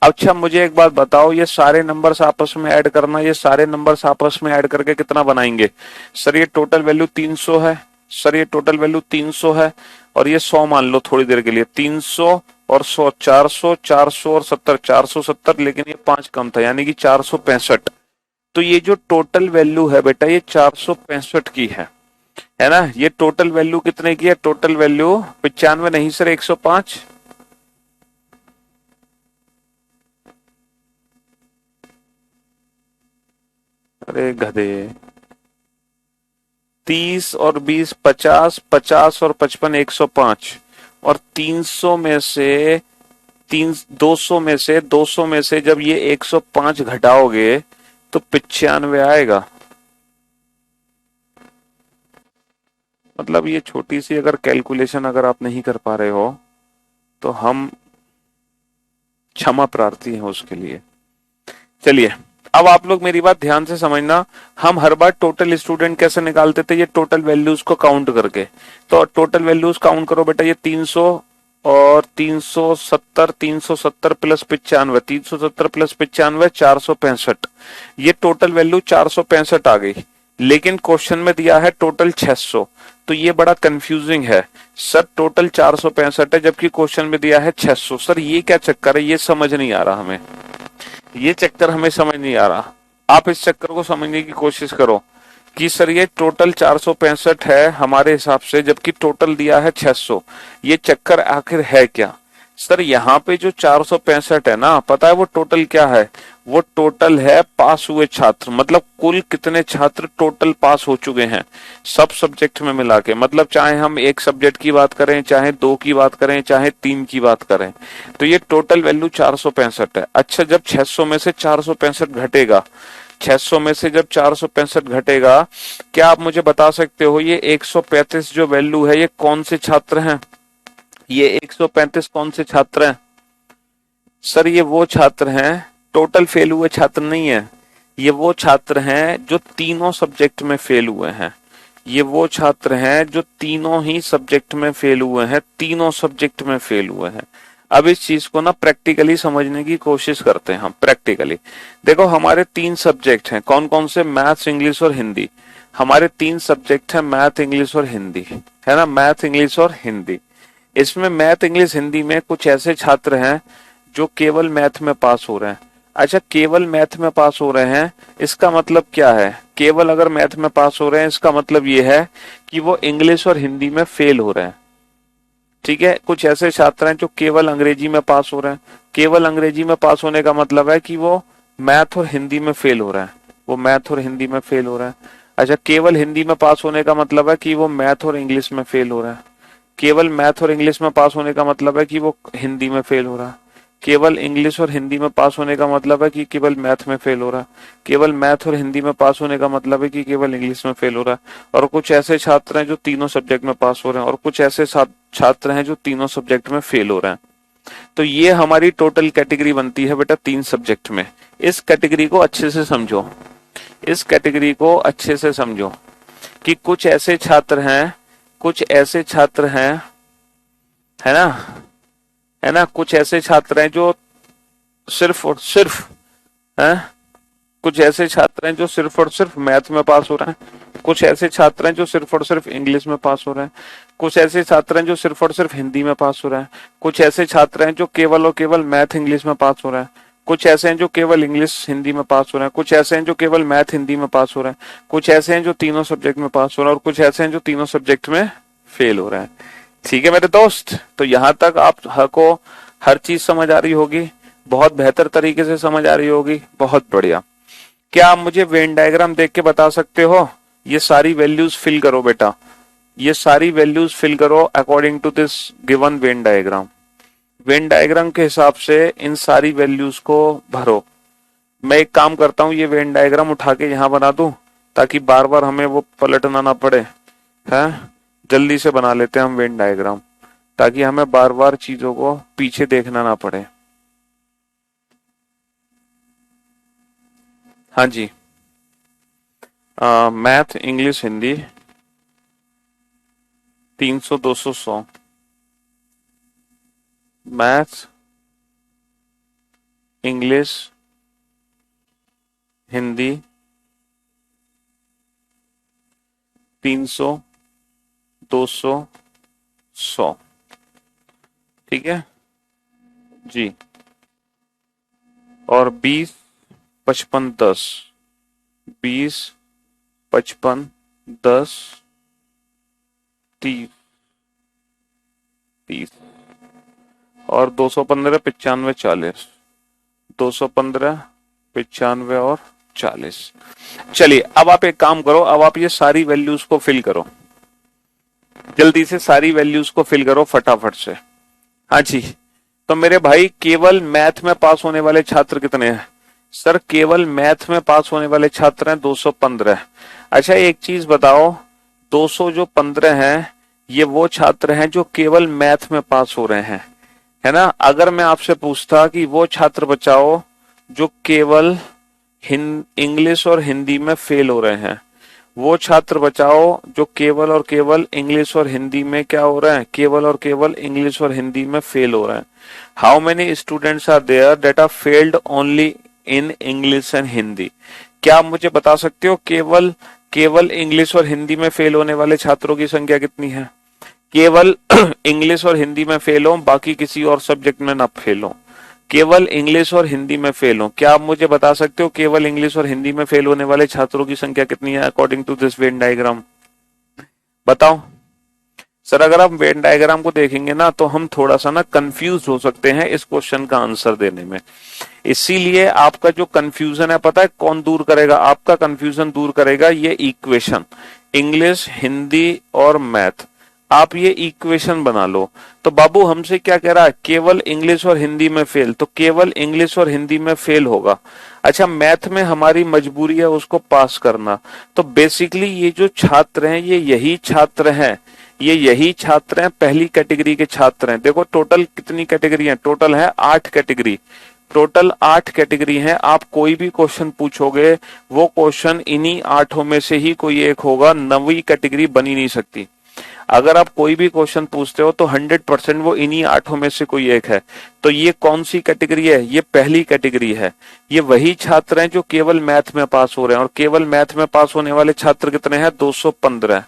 अच्छा मुझे एक बात बताओ, ये सारे नंबर्स आपस में ऐड करना, ये सारे नंबर्स आपस में ऐड करके कितना बनाएंगे? सर ये टोटल वैल्यू 300 है, सर ये टोटल वैल्यू 300 है, और ये 100 मान लो थोड़ी देर के लिए, 300 और 100 400, 400 और 70 470, लेकिन ये 5 कम था यानी कि 465। तो ये जो टोटल वैल्यू है बेटा ये 465 की है ना। ये टोटल वैल्यू कितने की है? टोटल वैल्यू 95 नहीं सर 105। अरे गधे, 30 और 20 50, 50 और 55 105, और 300 में से 200 में से जब ये 105 घटाओगे तो 95 आएगा। मतलब ये छोटी सी अगर कैलकुलेशन अगर आप नहीं कर पा रहे हो तो हम क्षमा प्रार्थी हैं उसके लिए। चलिए अब आप लोग मेरी बात ध्यान से समझना, हम हर बार टोटल स्टूडेंट कैसे निकालते थे? ये टोटल वैल्यूज को काउंट करके। तो टोटल वैल्यूज काउंट करो बेटा, ये 300 और 370 प्लस 95, 370 प्लस 95 465। ये टोटल वैल्यू 465 आ गई, लेकिन क्वेश्चन में दिया है टोटल 600। तो ये बड़ा कंफ्यूजिंग है सर, टोटल 465 है जबकि क्वेश्चन में दिया है 600। सर ये क्या चक्कर है, ये समझ नहीं आ रहा हमें, ये चक्कर हमें समझ नहीं आ रहा। आप इस चक्कर को समझने की कोशिश करो कि सर ये टोटल 465 है हमारे हिसाब से, जबकि टोटल दिया है 600। ये चक्कर आखिर है क्या? सर यहाँ पे जो 465 है ना, पता है वो टोटल क्या है? वो टोटल है पास हुए छात्र, मतलब कुल कितने छात्र टोटल पास हो चुके हैं सब सब्जेक्ट में मिला के। मतलब चाहे हम एक सब्जेक्ट की बात करें, चाहे 2 की बात करें, चाहे 3 की बात करें, तो ये टोटल वैल्यू 465 है। अच्छा जब 600 में से 465 घटेगा, 600 में से जब 465 घटेगा, क्या आप मुझे बता सकते हो ये 135 जो वैल्यू है ये कौन से छात्र हैं? ये 135 कौन से छात्र हैं? सर ये वो छात्र हैं, टोटल फेल हुए छात्र नहीं है, ये वो छात्र हैं जो तीनों सब्जेक्ट में फेल हुए हैं। ये वो छात्र हैं जो तीनों ही सब्जेक्ट में फेल हुए हैं, तीनों सब्जेक्ट में फेल हुए हैं। अब इस चीज को ना प्रैक्टिकली समझने की कोशिश करते हैं हम। प्रैक्टिकली देखो, हमारे 3 सब्जेक्ट हैं, कौन कौन से? मैथ्स, इंग्लिश और हिंदी। हमारे 3 सब्जेक्ट हैं, मैथ, इंग्लिश और हिंदी, है ना, मैथ, इंग्लिश और हिंदी। इसमें मैथ, इंग्लिश, हिंदी में कुछ ऐसे छात्र हैं जो केवल मैथ में पास हो रहे हैं। अच्छा केवल मैथ में पास हो रहे हैं, इसका मतलब क्या है? केवल अगर मैथ में पास हो रहे हैं इसका मतलब ये है कि वो इंग्लिश और हिंदी में फेल हो रहे हैं। ठीक है, कुछ ऐसे छात्र हैं जो केवल अंग्रेजी में पास हो रहे हैं। केवल अंग्रेजी में पास होने का मतलब है कि वो मैथ और हिंदी में फेल हो रहे हैं, वो मैथ और हिंदी में फेल हो रहे हैं। अच्छा केवल हिंदी में पास होने का मतलब है कि वो मैथ और इंग्लिश में फेल हो रहे हैं। केवल मैथ और इंग्लिश में पास होने का मतलब है कि वो हिंदी में फेल हो रहा है। केवल इंग्लिश और हिंदी में पास होने का मतलब है कि केवल मैथ में फेल हो रहा है। केवल मैथ और हिंदी में पास होने का मतलब है कि केवल इंग्लिश में फेल हो रहा है। और कुछ ऐसे छात्र हैं जो तीनों सब्जेक्ट में पास हो रहे हैं, और कुछ ऐसे छात्र हैं जो तीनों सब्जेक्ट में फेल हो रहे हैं। तो ये हमारी टोटल कैटेगरी बनती है बेटा 3 सब्जेक्ट में। इस कैटेगरी को अच्छे से समझो, इस कैटेगरी को अच्छे से समझो कि कुछ ऐसे छात्र हैं, कुछ ऐसे छात्र हैं, है ना, है ना, कुछ ऐसे छात्र हैं जो सिर्फ और सिर्फ, है, कुछ ऐसे छात्र हैं जो सिर्फ और सिर्फ मैथ में पास हो रहे हैं, कुछ ऐसे छात्र हैं जो सिर्फ और सिर्फ इंग्लिश में पास हो रहे हैं, कुछ ऐसे छात्र हैं जो सिर्फ और सिर्फ हिंदी में पास हो रहे हैं, कुछ ऐसे छात्र हैं जो केवल और केवल मैथ इंग्लिश में पास हो रहे हैं, कुछ ऐसे हैं जो केवल इंग्लिश हिंदी में पास हो रहे हैं, कुछ ऐसे हैं जो केवल मैथ हिंदी में पास हो रहे हैं, कुछ ऐसे हैं जो तीनों सब्जेक्ट में पास हो रहे हैं, और कुछ ऐसे हैं जो तीनों सब्जेक्ट में फेल हो रहे हैं। ठीक है मेरे दोस्त, तो यहां तक आप को हर चीज समझ आ रही होगी, बहुत बेहतर तरीके से समझ आ रही होगी, बहुत बढ़िया। क्या आप मुझे वेन डायग्राम देख के बता सकते हो? ये सारी वैल्यूज फिल करो बेटा, ये सारी वैल्यूज फिल करो according to this given Venn diagram. Venn diagram के हिसाब से इन सारी वैल्यूज को भरो। मैं एक काम करता हूं, ये वेन डायग्राम उठा के यहां बना दूं ताकि बार बार हमें वो पलटना ना पड़े, है? जल्दी से बना लेते हैं हम वेन डायग्राम, ताकि हमें बार बार चीजों को पीछे देखना ना पड़े। हाँ जी, math English Hindi 300 200 100, math English Hindi 300 200 100। ठीक है जी। और 20 55 10, 20 55 10 30 30, और 215 95 40, 215 95 और 40। चलिए अब आप एक काम करो, अब आप ये सारी वैल्यूज को फिल करो, जल्दी से सारी वैल्यूज को फिल करो फटाफट से। हाँ जी, तो मेरे भाई केवल मैथ में पास होने वाले छात्र कितने हैं? सर केवल मैथ में पास होने वाले छात्र हैं 215। अच्छा एक चीज बताओ, 200 जो 15 हैं ये वो छात्र हैं जो केवल मैथ में पास हो रहे हैं, है ना? अगर मैं आपसे पूछता कि वो छात्र बचाओ जो केवल इंग्लिश और हिंदी में फेल हो रहे हैं, वो छात्र बचाओ जो केवल और केवल इंग्लिश और हिंदी में क्या हो रहे हैं? केवल और केवल इंग्लिश और हिंदी में फेल हो रहे हैं। How many students are there that are failed only in English and Hindi? क्या आप मुझे बता सकते हो केवल केवल इंग्लिश और हिंदी में फेल होने वाले छात्रों की संख्या कितनी है? केवल इंग्लिश और हिंदी में फेल हो, बाकी किसी और सब्जेक्ट में ना फेल हो, केवल इंग्लिश और हिंदी में फेल हो। क्या आप मुझे बता सकते हो केवल इंग्लिश और हिंदी में फेल होने वाले छात्रों की संख्या कितनी है according to this Venn diagram? बताओ सर। अगर आप वेन डायग्राम को देखेंगे ना तो हम थोड़ा सा ना कंफ्यूज हो सकते हैं इस क्वेश्चन का आंसर देने में, इसीलिए आपका जो कंफ्यूजन है पता है कौन दूर करेगा? आपका कंफ्यूजन दूर करेगा ये इक्वेशन, इंग्लिश हिंदी और मैथ। आप ये इक्वेशन बना लो। तो बाबू हमसे क्या कह रहा है? केवल इंग्लिश और हिंदी में फेल, तो केवल इंग्लिश और हिंदी में फेल होगा। अच्छा मैथ में हमारी मजबूरी है उसको पास करना, तो बेसिकली ये जो छात्र हैं ये यही छात्र हैं, ये यही छात्र हैं, पहली कैटेगरी के छात्र हैं। देखो टोटल कितनी कैटेगरी है? टोटल है 8 कैटेगरी, टोटल 8 कैटेगरी हैं। आप कोई भी क्वेश्चन पूछोगे वो क्वेश्चन इन्हीं 8 में से ही कोई एक होगा, नवी कैटेगरी बन ही नहीं सकती। अगर आप कोई भी क्वेश्चन पूछते हो तो 100% वो इन्हीं 8 में से कोई एक है। तो ये कौन सी कैटेगरी है? ये पहली कैटेगरी है। ये वही छात्र हैं जो केवल मैथ में पास हो रहे हैं, और केवल मैथ में पास होने वाले छात्र कितने हैं? 215।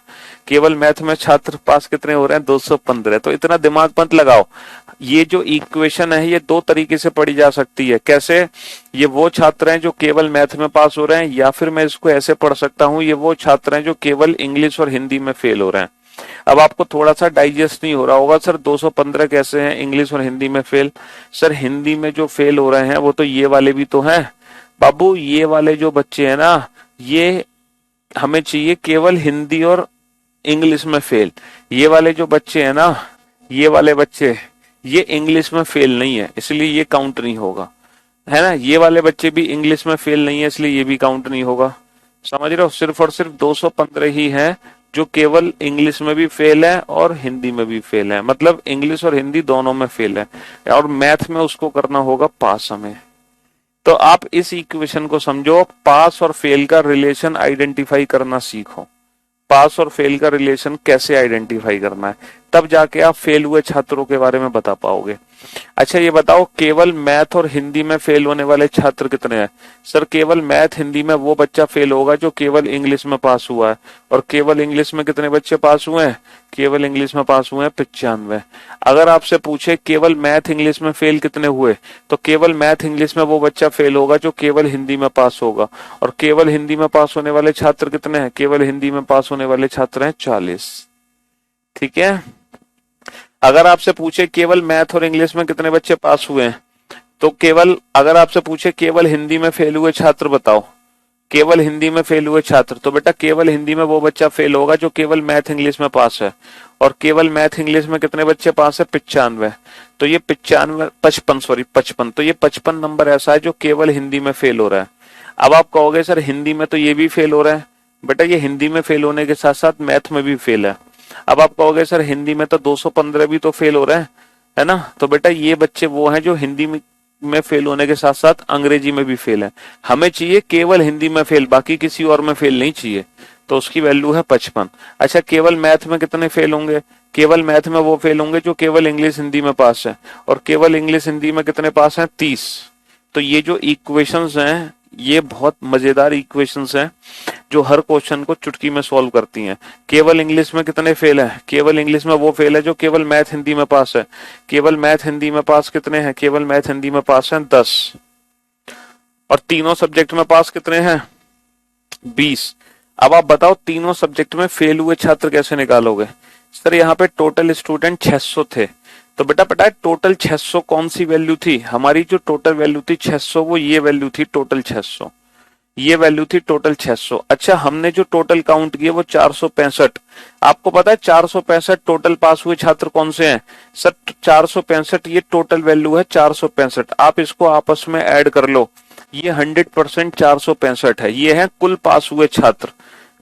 केवल मैथ में छात्र पास कितने हो रहे हैं? 215। तो इतना दिमाग मत लगाओ। ये जो इक्वेशन है ये 2 तरीके से पढ़ी जा सकती है। कैसे? ये वो छात्र हैं जो केवल मैथ में पास हो रहे हैं, या फिर मैं इसको ऐसे पढ़ सकता हूं, ये वो छात्र हैं जो केवल इंग्लिश और हिंदी में फेल हो रहे हैं। अब आपको थोड़ा सा डाइजेस्ट नहीं हो रहा होगा, सर 215 कैसे हैं इंग्लिश और हिंदी में फेल? सर हिंदी में जो फेल हो रहे हैं वो तो ये वाले भी तो हैं बाबू। ये वाले जो बच्चे हैं ना, ये हमें चाहिए केवल हिंदी और इंग्लिश में फेल। ये वाले जो बच्चे हैं ना, ये वाले बच्चे, ये इंग्लिश में फेल नहीं है, इसलिए ये काउंट नहीं होगा, है ना? ये वाले बच्चे भी इंग्लिश में फेल नहीं है, इसलिए ये भी काउंट नहीं होगा। समझ रहे हो? सिर्फ और सिर्फ 215 ही हैं जो केवल इंग्लिश में भी फेल है और हिंदी में भी फेल है, मतलब इंग्लिश और हिंदी दोनों में फेल है, और मैथ में उसको करना होगा पास हमें। तो आप इस इक्वेशन को समझो, पास और फेल का रिलेशन आइडेंटिफाई करना सीखो। पास और फेल का रिलेशन कैसे आइडेंटिफाई करना है, तब जाके आप फेल हुए छात्रों के बारे में बता पाओगे। अच्छा ये बताओ, केवल मैथ और हिंदी में फेल होने वाले छात्र कितने हैं? सर केवल मैथ हिंदी में वो बच्चा फेल होगा जो केवल इंग्लिश में पास हुआ है। और केवल इंग्लिश में कितने बच्चे पास हुए हैं? केवल इंग्लिश में पास हुए हैं 95। अगर आपसे पूछे केवल मैथ इंग्लिश में फेल कितने हुए, तो केवल मैथ इंग्लिश में वो बच्चा फेल होगा जो केवल हिंदी में पास होगा। और केवल हिंदी में पास होने वाले छात्र कितने हैं? केवल हिंदी में पास होने वाले छात्र हैं 40। ठीक है। अगर आपसे पूछे केवल मैथ और इंग्लिश में कितने बच्चे पास हुए हैं, तो केवल, अगर आपसे पूछे केवल हिंदी में फेल हुए छात्र बताओ, केवल हिंदी में फेल हुए छात्र, तो बेटा केवल हिंदी में वो बच्चा फेल होगा जो केवल मैथ इंग्लिश में पास है। और केवल मैथ इंग्लिश में कितने बच्चे पास है? 95। तो ये 95, 55, सॉरी 55, तो ये 55 नंबर ऐसा है जो केवल हिंदी में फेल हो रहा है। अब आप कहोगे सर हिंदी में तो ये भी फेल हो रहा है। बेटा ये हिंदी में फेल होने के साथ साथ मैथ में भी फेल है। अब आप कहोगे सर हिंदी में तो 215 भी तो फेल हो रहा है ना? तो बेटा ये बच्चे वो हैं जो हिंदी में फेल होने के साथ साथ अंग्रेजी में भी फेल है। हमें चाहिए केवल हिंदी में फेल, बाकी किसी और में फेल नहीं चाहिए। तो उसकी वैल्यू है 55। अच्छा केवल मैथ में कितने फेल होंगे? केवल मैथ में वो फेल होंगे जो केवल इंग्लिश हिंदी में पास है। और केवल इंग्लिश हिंदी में कितने पास हैं? 30। तो ये जो इक्वेशंस हैं ये बहुत मजेदार इक्वेशंस हैं जो हर क्वेश्चन को चुटकी में सॉल्व करती हैं। केवल इंग्लिश में कितने फेल है? केवल इंग्लिश में वो फेल है जो केवल मैथ हिंदी में पास है। केवल मैथ हिंदी में पास कितने हैं? केवल मैथ हिंदी में पास हैं 10। और तीनों सब्जेक्ट में पास कितने हैं? 20। अब आप बताओ तीनों सब्जेक्ट में फेल हुए छात्र कैसे निकालोगे? सर यहाँ पे टोटल स्टूडेंट 600 थे। तो बेटा पता है टोटल 600 कौन सी वैल्यू थी? हमारी जो टोटल वैल्यू थी 600, वो ये वैल्यू थी टोटल 600। ये वैल्यू थी टोटल 600। अच्छा हमने जो टोटल काउंट किए वो 465। आपको पता है 465 टोटल पास हुए छात्र कौन से हैं? सर 465 ये टोटल वैल्यू है 465। आप इसको आपस में ऐड कर लो, ये 100% 465 है। ये है कुल पास हुए छात्र,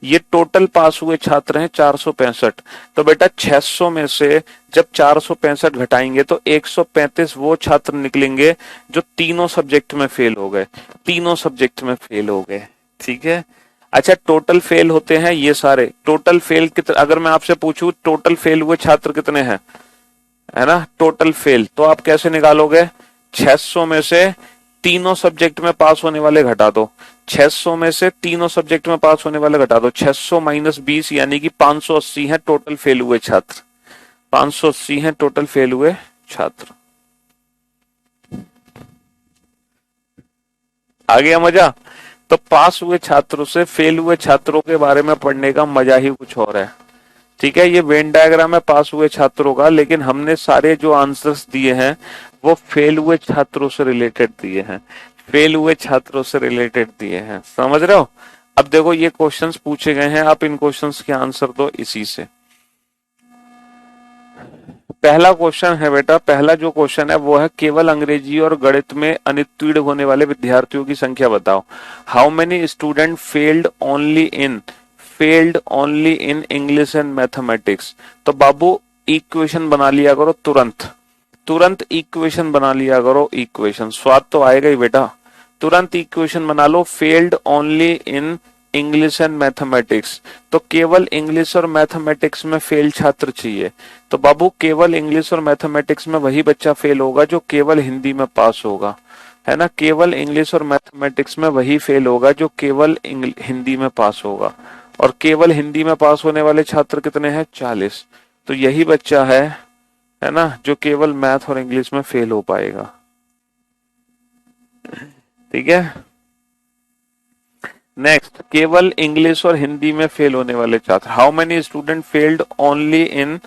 ये टोटल पास हुए छात्र हैं 465। तो बेटा 600 में से जब 465 घटाएंगे तो 135 वो छात्र निकलेंगे जो तीनों सब्जेक्ट में फेल हो गए, तीनों सब्जेक्ट में फेल हो गए। ठीक है। अच्छा टोटल फेल होते हैं ये सारे, टोटल फेल कितने, अगर मैं आपसे पूछूं टोटल फेल हुए छात्र कितने हैं, है ना, टोटल फेल, तो आप कैसे निकालोगे? 600 में से तीनों सब्जेक्ट में पास होने वाले घटा दो। 600 में से तीनों सब्जेक्ट में पास होने वाले घटा दो। 600 माइनस 20 यानी कि 580 है टोटल फेल हुए छात्र। 580 है टोटल फेल हुए छात्र। आ गया मजा? तो पास हुए छात्रों से फेल हुए छात्रों के बारे में पढ़ने का मजा ही कुछ और है। ठीक है। ये वेन डायग्राम है पास हुए छात्रों का, लेकिन हमने सारे जो आंसर्स दिए हैं वो फेल हुए छात्रों से रिलेटेड दिए हैं, फेल हुए छात्रों से रिलेटेड दिए हैं। समझ रहे हो? अब देखो ये क्वेश्चंस पूछे गए हैं, आप इन क्वेश्चंस के आंसर दो इसी से। पहला क्वेश्चन है बेटा, पहला जो क्वेश्चन है वो है केवल अंग्रेजी और गणित में अनुत्तीर्ण होने वाले विद्यार्थियों की संख्या बताओ। How many student failed only in English and mathematics. तो बाबू इक्वेशन बना लिया करो तुरंत, तुरंत इक्वेशन बना लिया करो। इक्वेशन स्वाद तो आएगा ही बेटा। तुरंत इक्वेशन बना लो, failed only in English and mathematics. तो केवल इंग्लिश और मैथमेटिक्स में फेल छात्र चाहिए। तो बाबू केवल इंग्लिश और मैथमेटिक्स में वही बच्चा फेल होगा जो केवल हिंदी में पास होगा, है ना। केवल इंग्लिश और मैथमेटिक्स में वही फेल होगा जो केवल हिंदी में पास होगा। और केवल हिंदी में पास होने वाले छात्र कितने हैं? 40। तो यही बच्चा है ना, जो केवल मैथ और इंग्लिश में फेल हो पाएगा। ठीक है। नेक्स्ट, केवल इंग्लिश और हिंदी में फेल होने वाले छात्र। How many student failed only in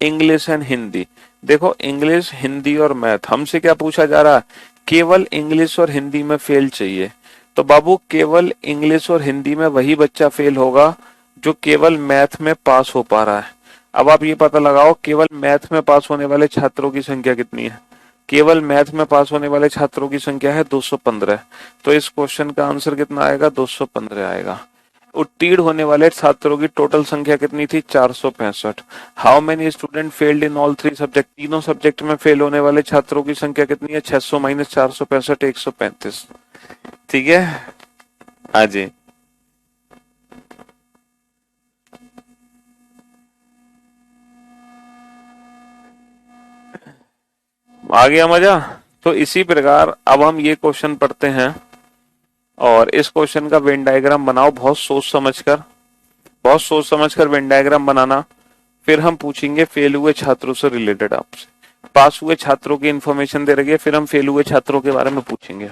English and Hindi. देखो इंग्लिश, हिंदी और मैथ, हमसे क्या पूछा जा रहा है? केवल इंग्लिश और हिंदी में फेल चाहिए। तो बाबू केवल इंग्लिश और हिंदी में वही बच्चा फेल होगा जो केवल मैथ में पास हो पा रहा है। अब आप ये पता लगाओ केवल मैथ में पास होने वाले छात्रों की संख्या कितनी है? केवल मैथ में पास होने वाले छात्रों की संख्या है 215। तो इस क्वेश्चन का आंसर कितना आएगा? 215 आएगा। उत्तीर्ण होने वाले छात्रों की टोटल संख्या कितनी थी? 465। How many student failed in all three subject. तीनों सब्जेक्ट में फेल होने वाले छात्रों की संख्या कितनी है? 600 माइनस 465, 135। ठीक है। हाँ जी। आ गया मजा। तो इसी प्रकार अब हम ये क्वेश्चन पढ़ते हैं और इस क्वेश्चन का वेन डायग्राम बनाओ बहुत सोच समझकर वेन डायग्राम बनाना। फिर हम पूछेंगे फेल हुए छात्रों से रिलेटेड आपसे। पास हुए छात्रों की इंफॉर्मेशन दे रही है, फिर हम फेल हुए छात्रों के बारे में पूछेंगे।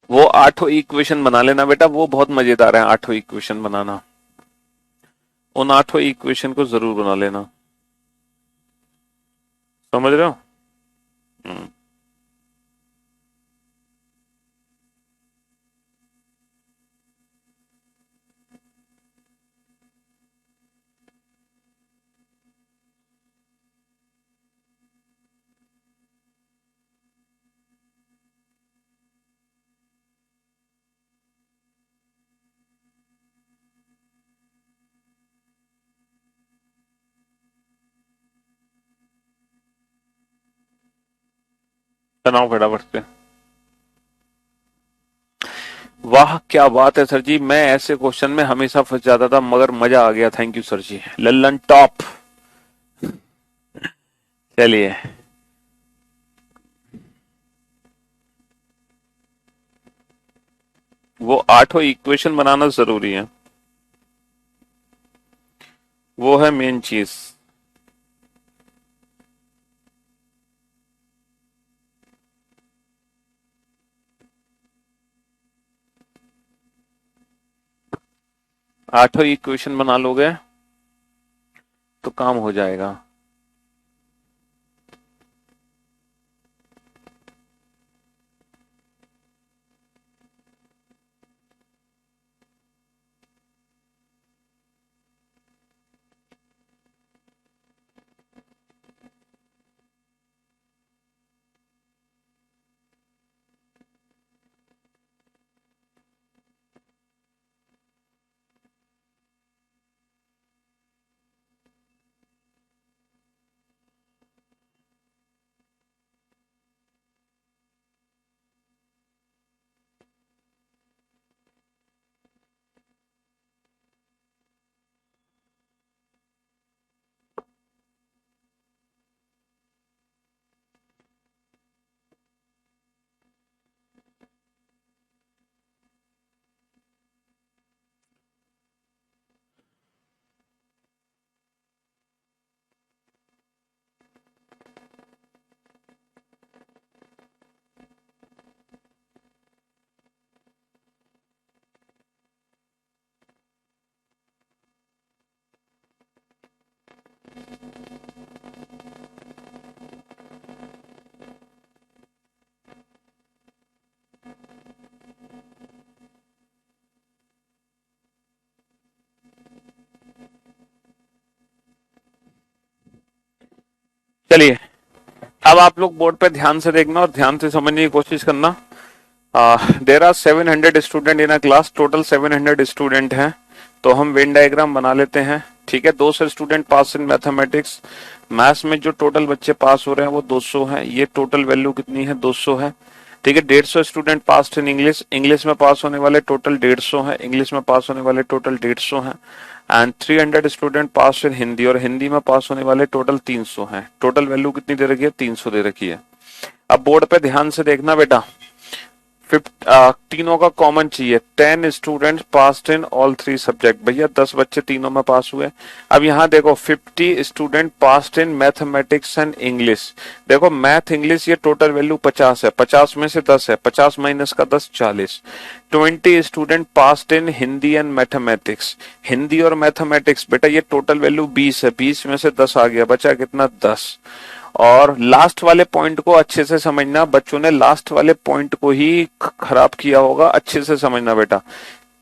वो 8 इक्वेशन बना लेना बेटा, वो बहुत मजेदार है 8 इक्वेशन बनाना। उन 8 इक्वेशन को जरूर बना लेना, समझ रहे हो? हम्म। बनाओ फटाफट से। वाह क्या बात है सर जी, मैं ऐसे क्वेश्चन में हमेशा फंस जाता था मगर मजा आ गया। Thank you sir ji, Lallan top. चलिए वो 8 इक्वेशन बनाना जरूरी है, वो है मेन चीज। आठों इक्वेशन बना लोगे तो काम हो जाएगा। चलिए अब आप लोग बोर्ड पे ध्यान से देखना और ध्यान से समझने की कोशिश करना। There are 700 student in a class, total 700 student हैं। तो हम वेन डायग्राम बना लेते हैं, ठीक है। 200 student pass in mathematics, maths में जो टोटल बच्चे पास हो रहे हैं वो 200 है। ये टोटल वैल्यू कितनी है? 200 है, ठीक है। 150 student pass in English, English में पास होने वाले टोटल 150 है, इंग्लिश में पास होने वाले टोटल 150 है। And 300 student pass in Hindi, और हिंदी में पास होने वाले टोटल 300 है। टोटल वैल्यू कितनी दे रखी है? 300 दे रखी है। अब बोर्ड पे ध्यान से देखना बेटा, तीनों का कॉमन चाहिए। 10 student pass in all 3 subject, भैया 10 बच्चे तीनों में पास हुए। अब यहाँ देखो 50 student pass in mathematics and English. देखो मैथ इंग्लिश ये टोटल वैल्यू 50 है, 50 में से 10 है, 50 माइनस का 10 40। 20 student pass in Hindi and mathematics, Hindi और मैथमेटिक्स बेटा ये टोटल वैल्यू 20 है, 20 में से 10 आ गया, बचा कितना? 10। और लास्ट वाले पॉइंट को अच्छे से समझना, बच्चों ने लास्ट वाले पॉइंट को ही खराब किया होगा, अच्छे से समझना बेटा।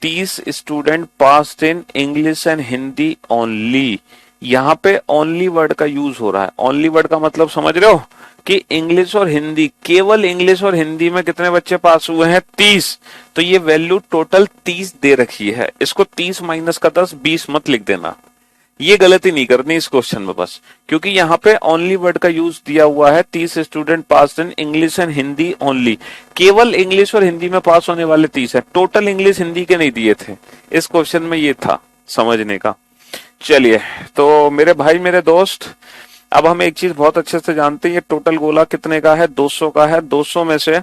30 student pass in English and Hindi only, यहाँ पे ओनली वर्ड का यूज हो रहा है। ओनली वर्ड का मतलब समझ रहे हो कि इंग्लिश और हिंदी, केवल इंग्लिश और हिंदी में कितने बच्चे पास हुए हैं? 30। तो ये वैल्यू टोटल 30 दे रखी है। इसको 30 माइनस का 10, 20 मत लिख देना, ये गलती नहीं करनी इस क्वेश्चन में बस, क्योंकि यहाँ पे ओनली वर्ड का यूज दिया हुआ है। 30 student pass in English and Hindi only, केवल इंग्लिश और हिंदी में पास होने वाले 30 है, टोटल इंग्लिश हिंदी के नहीं दिए थे। इस क्वेश्चन में ये था समझने का। चलिए, तो मेरे भाई मेरे दोस्त, अब हम एक चीज बहुत अच्छे से जानते हैं, ये टोटल गोला कितने का है, 200 का है। 200 में से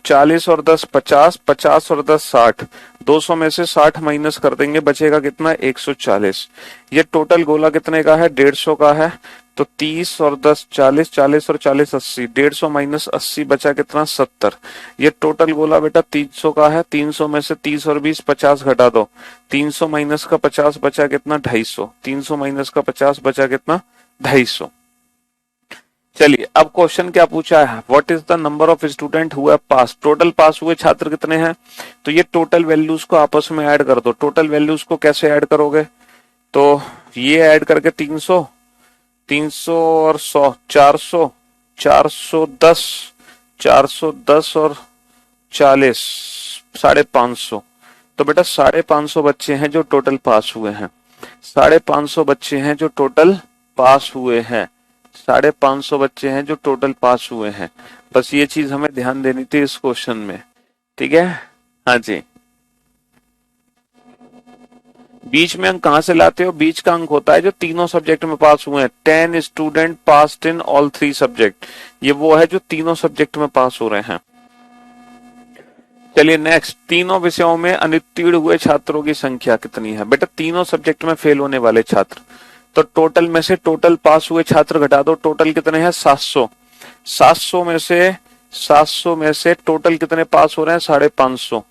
40 और 10 50, 50 और 10 60, 200 में से 60 माइनस कर देंगे, बचेगा कितना, 140। ये टोटल गोला कितने का है, 150 का है। तो 30 और 10 40, 40 और 40 80, 150 माइनस 80 बचा कितना, 70। ये टोटल गोला बेटा 300 का है। 300 में से 30 और 20 50 घटा दो, 300 माइनस का 50 बचा कितना, 250। 300 माइनस का 50 बचा कितना, 250। चलिए, अब क्वेश्चन क्या पूछा है, what is the number of student who have pass, total pass हुए छात्र कितने हैं। तो ये टोटल वैल्यूज को आपस में ऐड कर दो। टोटल वैल्यूज को कैसे ऐड करोगे, तो ये ऐड करके 300, 300 और 100 400, 410, 410 और 40 550। तो बेटा 550 बच्चे हैं जो टोटल पास हुए हैं। 550 बच्चे हैं जो टोटल पास हुए हैं। 550 बच्चे हैं जो टोटल पास हुए हैं। बस ये चीज हमें ध्यान देनी थी इस क्वेश्चन में, ठीक है। हाँ जी, बीच में अंक कहां से लाते हो, बीच का अंक होता है जो तीनों सब्जेक्ट में पास हुए हैं। 10 student passed in all 3 subject, ये वो है जो तीनों सब्जेक्ट में पास हो रहे हैं। चलिए नेक्स्ट, तीनों विषयों में अनुत्तीर्ण हुए छात्रों की संख्या कितनी है। बेटा तीनों सब्जेक्ट में फेल होने वाले छात्र, तो टोटल में से टोटल पास हुए छात्र घटा दो, टोटल कितने हैं, 700। 700 में से टोटल कितने पास हो रहे हैं, 550।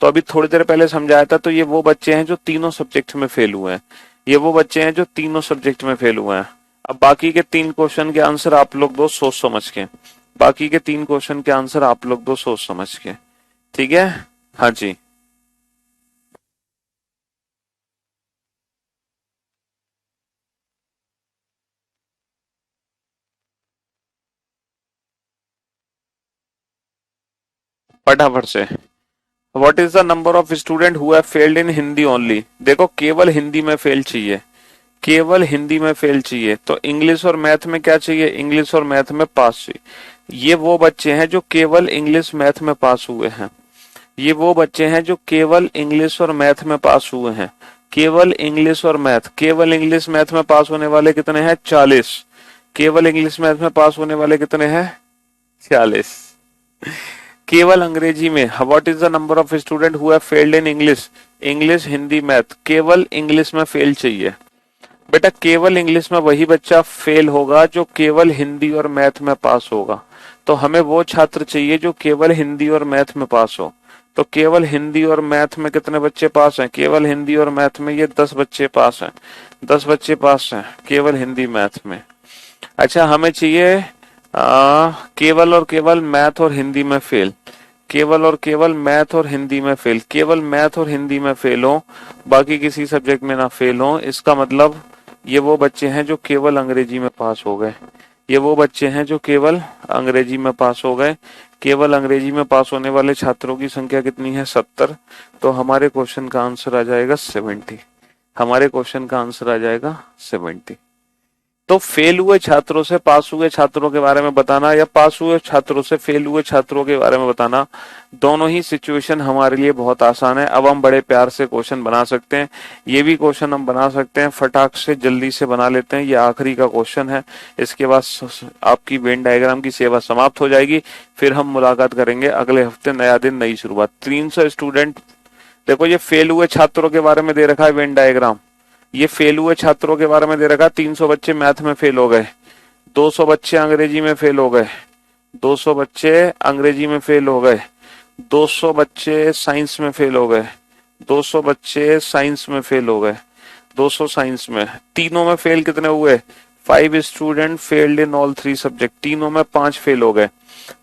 तो अभी थोड़ी देर पहले समझाया था, तो ये वो बच्चे हैं जो तीनों सब्जेक्ट में फेल हुए हैं। ये वो बच्चे हैं जो तीनों सब्जेक्ट में फेल हुए हैं। अब बाकी के 3 क्वेश्चन के आंसर आप लोग दो सोच समझ के, बाकी के 3 क्वेश्चन के आंसर आप लोग दो सोच समझ के, ठीक है। हाँ जी, फटाफट से। What is the number of student who have failed in Hindi only. देखो केवल हिंदी में फेल चाहिए, केवल हिंदी में फेल चाहिए। तो इंग्लिश और मैथ में क्या चाहिए, इंग्लिश और मैथ में पास चाहिए। ये वो बच्चे हैं जो केवल इंग्लिश मैथ में पास हुए हैं। ये वो बच्चे हैं जो केवल इंग्लिश और मैथ में पास हुए हैं। केवल इंग्लिश और मैथ, केवल इंग्लिश मैथ में पास होने वाले कितने हैं, 40। केवल इंग्लिश मैथ में पास होने वाले कितने हैं, 40। केवल अंग्रेजी में, what is the number of student who have failed in English, English Hindi math, केवल इंग्लिश में फेल चाहिए। बेटा केवल इंग्लिश में वही बच्चा फेल होगा जो केवल हिंदी और मैथ में पास होगा। तो हमें वो छात्र चाहिए जो केवल हिंदी और मैथ में पास हो। तो केवल हिंदी और मैथ में कितने बच्चे पास हैं, केवल हिंदी और मैथ में ये 10 बच्चे पास हैं। 10 बच्चे पास हैं केवल हिंदी मैथ में। अच्छा, हमें चाहिए केवल और केवल मैथ और हिंदी में फेल, केवल और केवल मैथ और हिंदी में फेल, केवल मैथ और हिंदी में फेल हो, बाकी किसी सब्जेक्ट में ना फेल हो। इसका मतलब ये वो बच्चे हैं जो केवल अंग्रेजी में पास हो गए। ये वो बच्चे हैं जो केवल अंग्रेजी में पास हो गए। केवल अंग्रेजी में पास होने वाले छात्रों की संख्या कितनी है, 70। तो हमारे क्वेश्चन का आंसर आ जाएगा 70। हमारे क्वेश्चन का आंसर आ जाएगा 70। तो फेल हुए छात्रों से पास हुए छात्रों के बारे में बताना या पास हुए छात्रों से फेल हुए छात्रों के बारे में बताना, दोनों ही सिचुएशन हमारे लिए बहुत आसान है। अब हम बड़े प्यार से क्वेश्चन बना सकते हैं। ये भी क्वेश्चन हम बना सकते हैं, फटाक से जल्दी से बना लेते हैं। ये आखिरी का क्वेश्चन है, इसके बाद आपकी वेन डायग्राम की सेवा समाप्त हो जाएगी। फिर हम मुलाकात करेंगे अगले हफ्ते, नया दिन नई शुरुआत। 300 स्टूडेंट, देखो ये फेल हुए छात्रों के बारे में दे रखा है वेन डायग्राम। ये फेल हुए छात्रों के बारे में दे रखा, 300 बच्चे मैथ में फेल हो गए, 200 बच्चे अंग्रेजी में फेल हो गए, 200 बच्चे अंग्रेजी में फेल हो गए, 200 बच्चे साइंस में फेल हो गए, 200 बच्चे साइंस में फेल हो गए, 200 साइंस में। तीनों में फेल कितने हुए, 5 student failed in all 3 subject, तीनों में 5 फेल हो गए।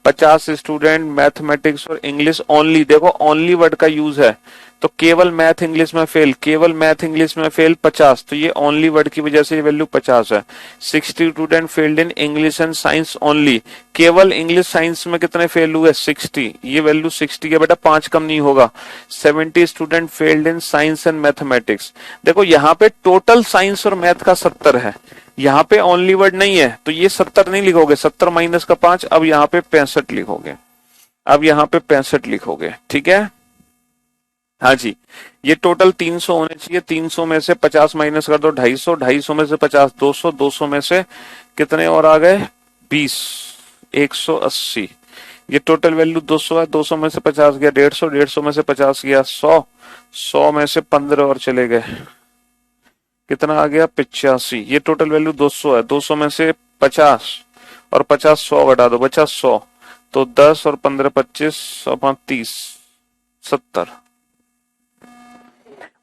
50 स्टूडेंट मैथमेटिक्स और इंग्लिश ओनली, देखो ओनली वर्ड का यूज है, तो केवल मैथ इंग्लिश में फेल, केवल मैथ इंग्लिश में फेल 50, तो ये ओनली वर्ड की वजह से ये वैल्यू 50 है। 60 student failed in English and science only, केवल इंग्लिश साइंस में कितने फेल हुए 60, ये वैल्यू 60 है बेटा, 5 कम नहीं होगा। 70 student failed in science and mathematics, देखो यहाँ पे टोटल साइंस और मैथ का 70 है, यहाँ पे ओनली वर्ड नहीं है, तो ये 70 नहीं लिखोगे, 70 माइनस का 5, अब यहाँ पे 65 लिखोगे, अब यहाँ पे 65 लिखोगे, ठीक है। हाँ जी, ये टोटल 300 होने चाहिए, 300 में से 50 माइनस कर दो 250, 250 में से 50 200, 200 में से कितने और आ गए 20, 180, ये टोटल वैल्यू 200 है, 200 में से 50 गया 150, 150 में से 50 गया 100, 100 में से 15 और चले गए, कितना आ गया 85, ये टोटल वैल्यू 200 है, 200 में से 50 और 50 100 घटा दो, बचा 100, तो 10 और 15 25 और 5 30 70।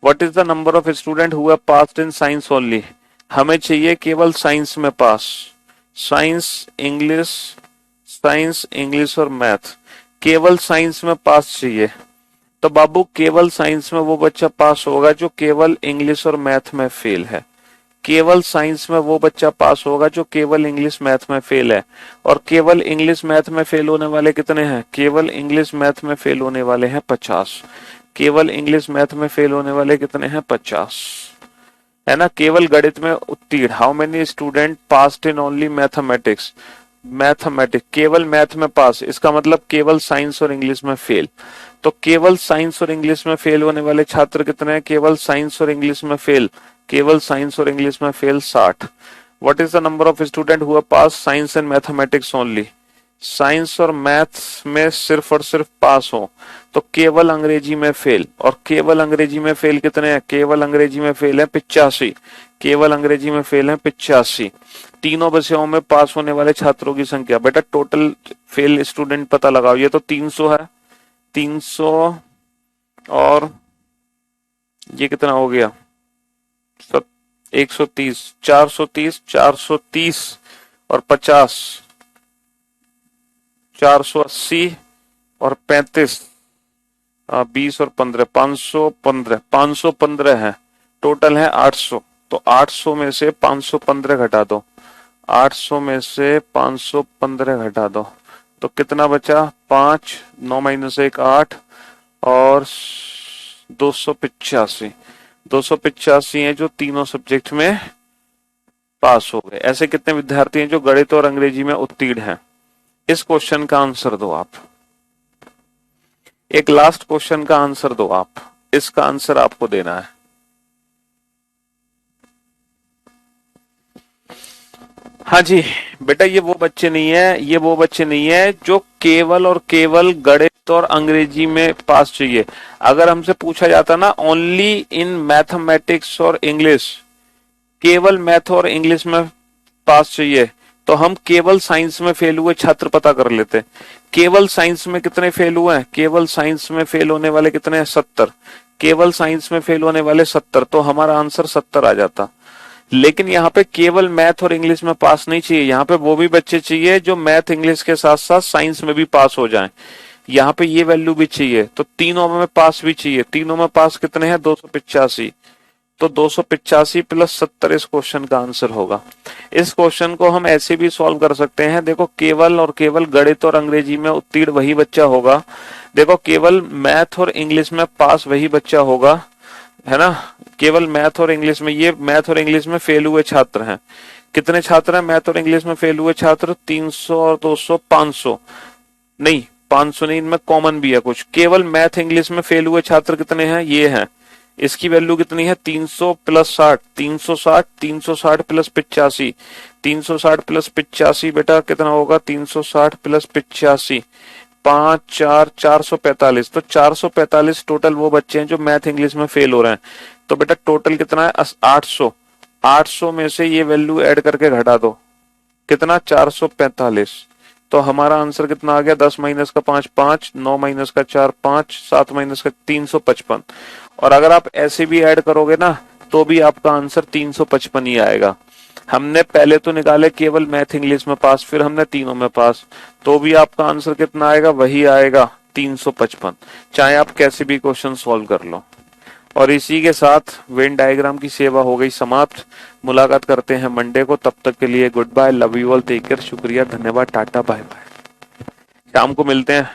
What is the number of student who have passed in science only, हमें चाहिए केवल साइंस में पास, साइंस इंग्लिश और मैथ, केवल साइंस में पास चाहिए, तो बाबू केवल साइंस में वो बच्चा पास होगा जो केवल इंग्लिश और मैथ में फेल है, केवल साइंस में वो बच्चा पास होगा जो केवल इंग्लिश मैथ में फेल है, और केवल इंग्लिश मैथ में फेल होने वाले कितने हैं, केवल इंग्लिश मैथ में फेल होने वाले हैं 50, केवल इंग्लिश मैथ में फेल होने वाले कितने हैं 50, है ना। केवल गणित में उत्तीर्ण, how many student passed in only mathematics, केवल मैथ में पास, इसका मतलब केवल साइंस और इंग्लिश में फेल, तो केवल साइंस और इंग्लिश में फेल होने वाले छात्र कितने हैं, केवल साइंस और इंग्लिश में फेल, केवल साइंस और इंग्लिश में fail 60। What is the number of student who have pass science and mathematics only, science और मैथ्स में सिर्फ और सिर्फ पास हो, तो केवल अंग्रेजी में फेल, और केवल अंग्रेजी में फेल कितने हैं, केवल अंग्रेजी में फेल है 85, केवल अंग्रेजी में फेल है 85। तीनों विषयों में पास होने वाले छात्रों की संख्या, बेटा टोटल फेल स्टूडेंट पता लगाओ, ये तो 300 है, 300 और ये कितना हो गया 130, 430, 430 और 50, 480 और 35, 20 और 15, 515, 515 है, टोटल है 800, तो 800 में से 515 घटा दो, 800 में से 515 घटा दो, तो कितना बचा 5, 9 माइनस 1 8 और 285, 285 है जो तीनों सब्जेक्ट में पास हो गए। ऐसे कितने विद्यार्थी हैं जो गणित और अंग्रेजी में उत्तीर्ण हैं, इस क्वेश्चन का आंसर दो आप, एक लास्ट क्वेश्चन का आंसर दो आप, इसका आंसर आपको देना है। हाँ जी बेटा, ये वो बच्चे नहीं है जो केवल और केवल गणित और अंग्रेजी में पास चाहिए। अगर हमसे पूछा जाता ना ओनली इन मैथमेटिक्स और इंग्लिश, केवल मैथ और इंग्लिश में पास चाहिए, तो हम केवल साइंस में फेल हुए छात्र पता कर लेते। केवल साइंस में कितने फेल हुए हैं, केवल साइंस में फेल होने वाले कितने हैं 70, केवल साइंस में फेल होने वाले 70, तो हमारा आंसर 70 आ जाता। लेकिन यहाँ पे केवल मैथ और इंग्लिश में पास नहीं चाहिए, यहाँ पे वो भी बच्चे चाहिए जो मैथ इंग्लिश के साथ साथ साइंस में भी पास हो जाएं, यहाँ पे ये वैल्यू भी चाहिए, तो तीनों में पास भी चाहिए। तीनों में पास कितने हैं 285, तो 285 प्लस 70 इस क्वेश्चन का आंसर होगा। इस क्वेश्चन को हम ऐसे भी सॉल्व कर सकते हैं, देखो केवल और केवल गणित और अंग्रेजी में उत्तीर्ण वही बच्चा होगा, देखो केवल मैथ और इंग्लिश में पास वही बच्चा होगा, है ना। केवल मैथ और इंग्लिश में, ये मैथ और इंग्लिश में फेल हुए छात्र हैं, कितने छात्र हैं मैथ और इंग्लिश में फेल हुए छात्र 300 और 200 500 नहीं, 500 नहीं, इनमें कॉमन भी है कुछ। केवल मैथ इंग्लिश में फेल हुए छात्र कितने हैं, ये हैं, इसकी वैल्यू कितनी है 300 प्लस 60, 360, 360 प्लस 85, 360 प्लस 85 बेटा कितना होगा 360 प्लस 85, 5 4 445, तो 445 टोटल वो बच्चे हैं जो मैथ इंग्लिश में फेल हो रहे हैं। तो बेटा टोटल कितना है 800, 800 में से ये वैल्यू ऐड करके घटा दो, कितना 445, तो हमारा आंसर कितना आ गया 10 माइनस का 5 5, 9 माइनस का 4 5, 7 माइनस का 355, और अगर आप ऐसे भी ऐड करोगे ना तो भी आपका आंसर 355 ही आएगा। हमने पहले तो निकाले केवल मैथ इंग्लिश में पास, फिर हमने तीनों में पास, तो भी आपका आंसर कितना आएगा, वही आएगा 355, चाहे आप कैसे भी क्वेश्चन सॉल्व कर लो। और इसी के साथ वेन डायग्राम की सेवा हो गई समाप्त। मुलाकात करते हैं मंडे को, तब तक के लिए goodbye, love you all, take care, शुक्रिया, धन्यवाद, टाटा, बाय बाय। शाम को मिलते हैं।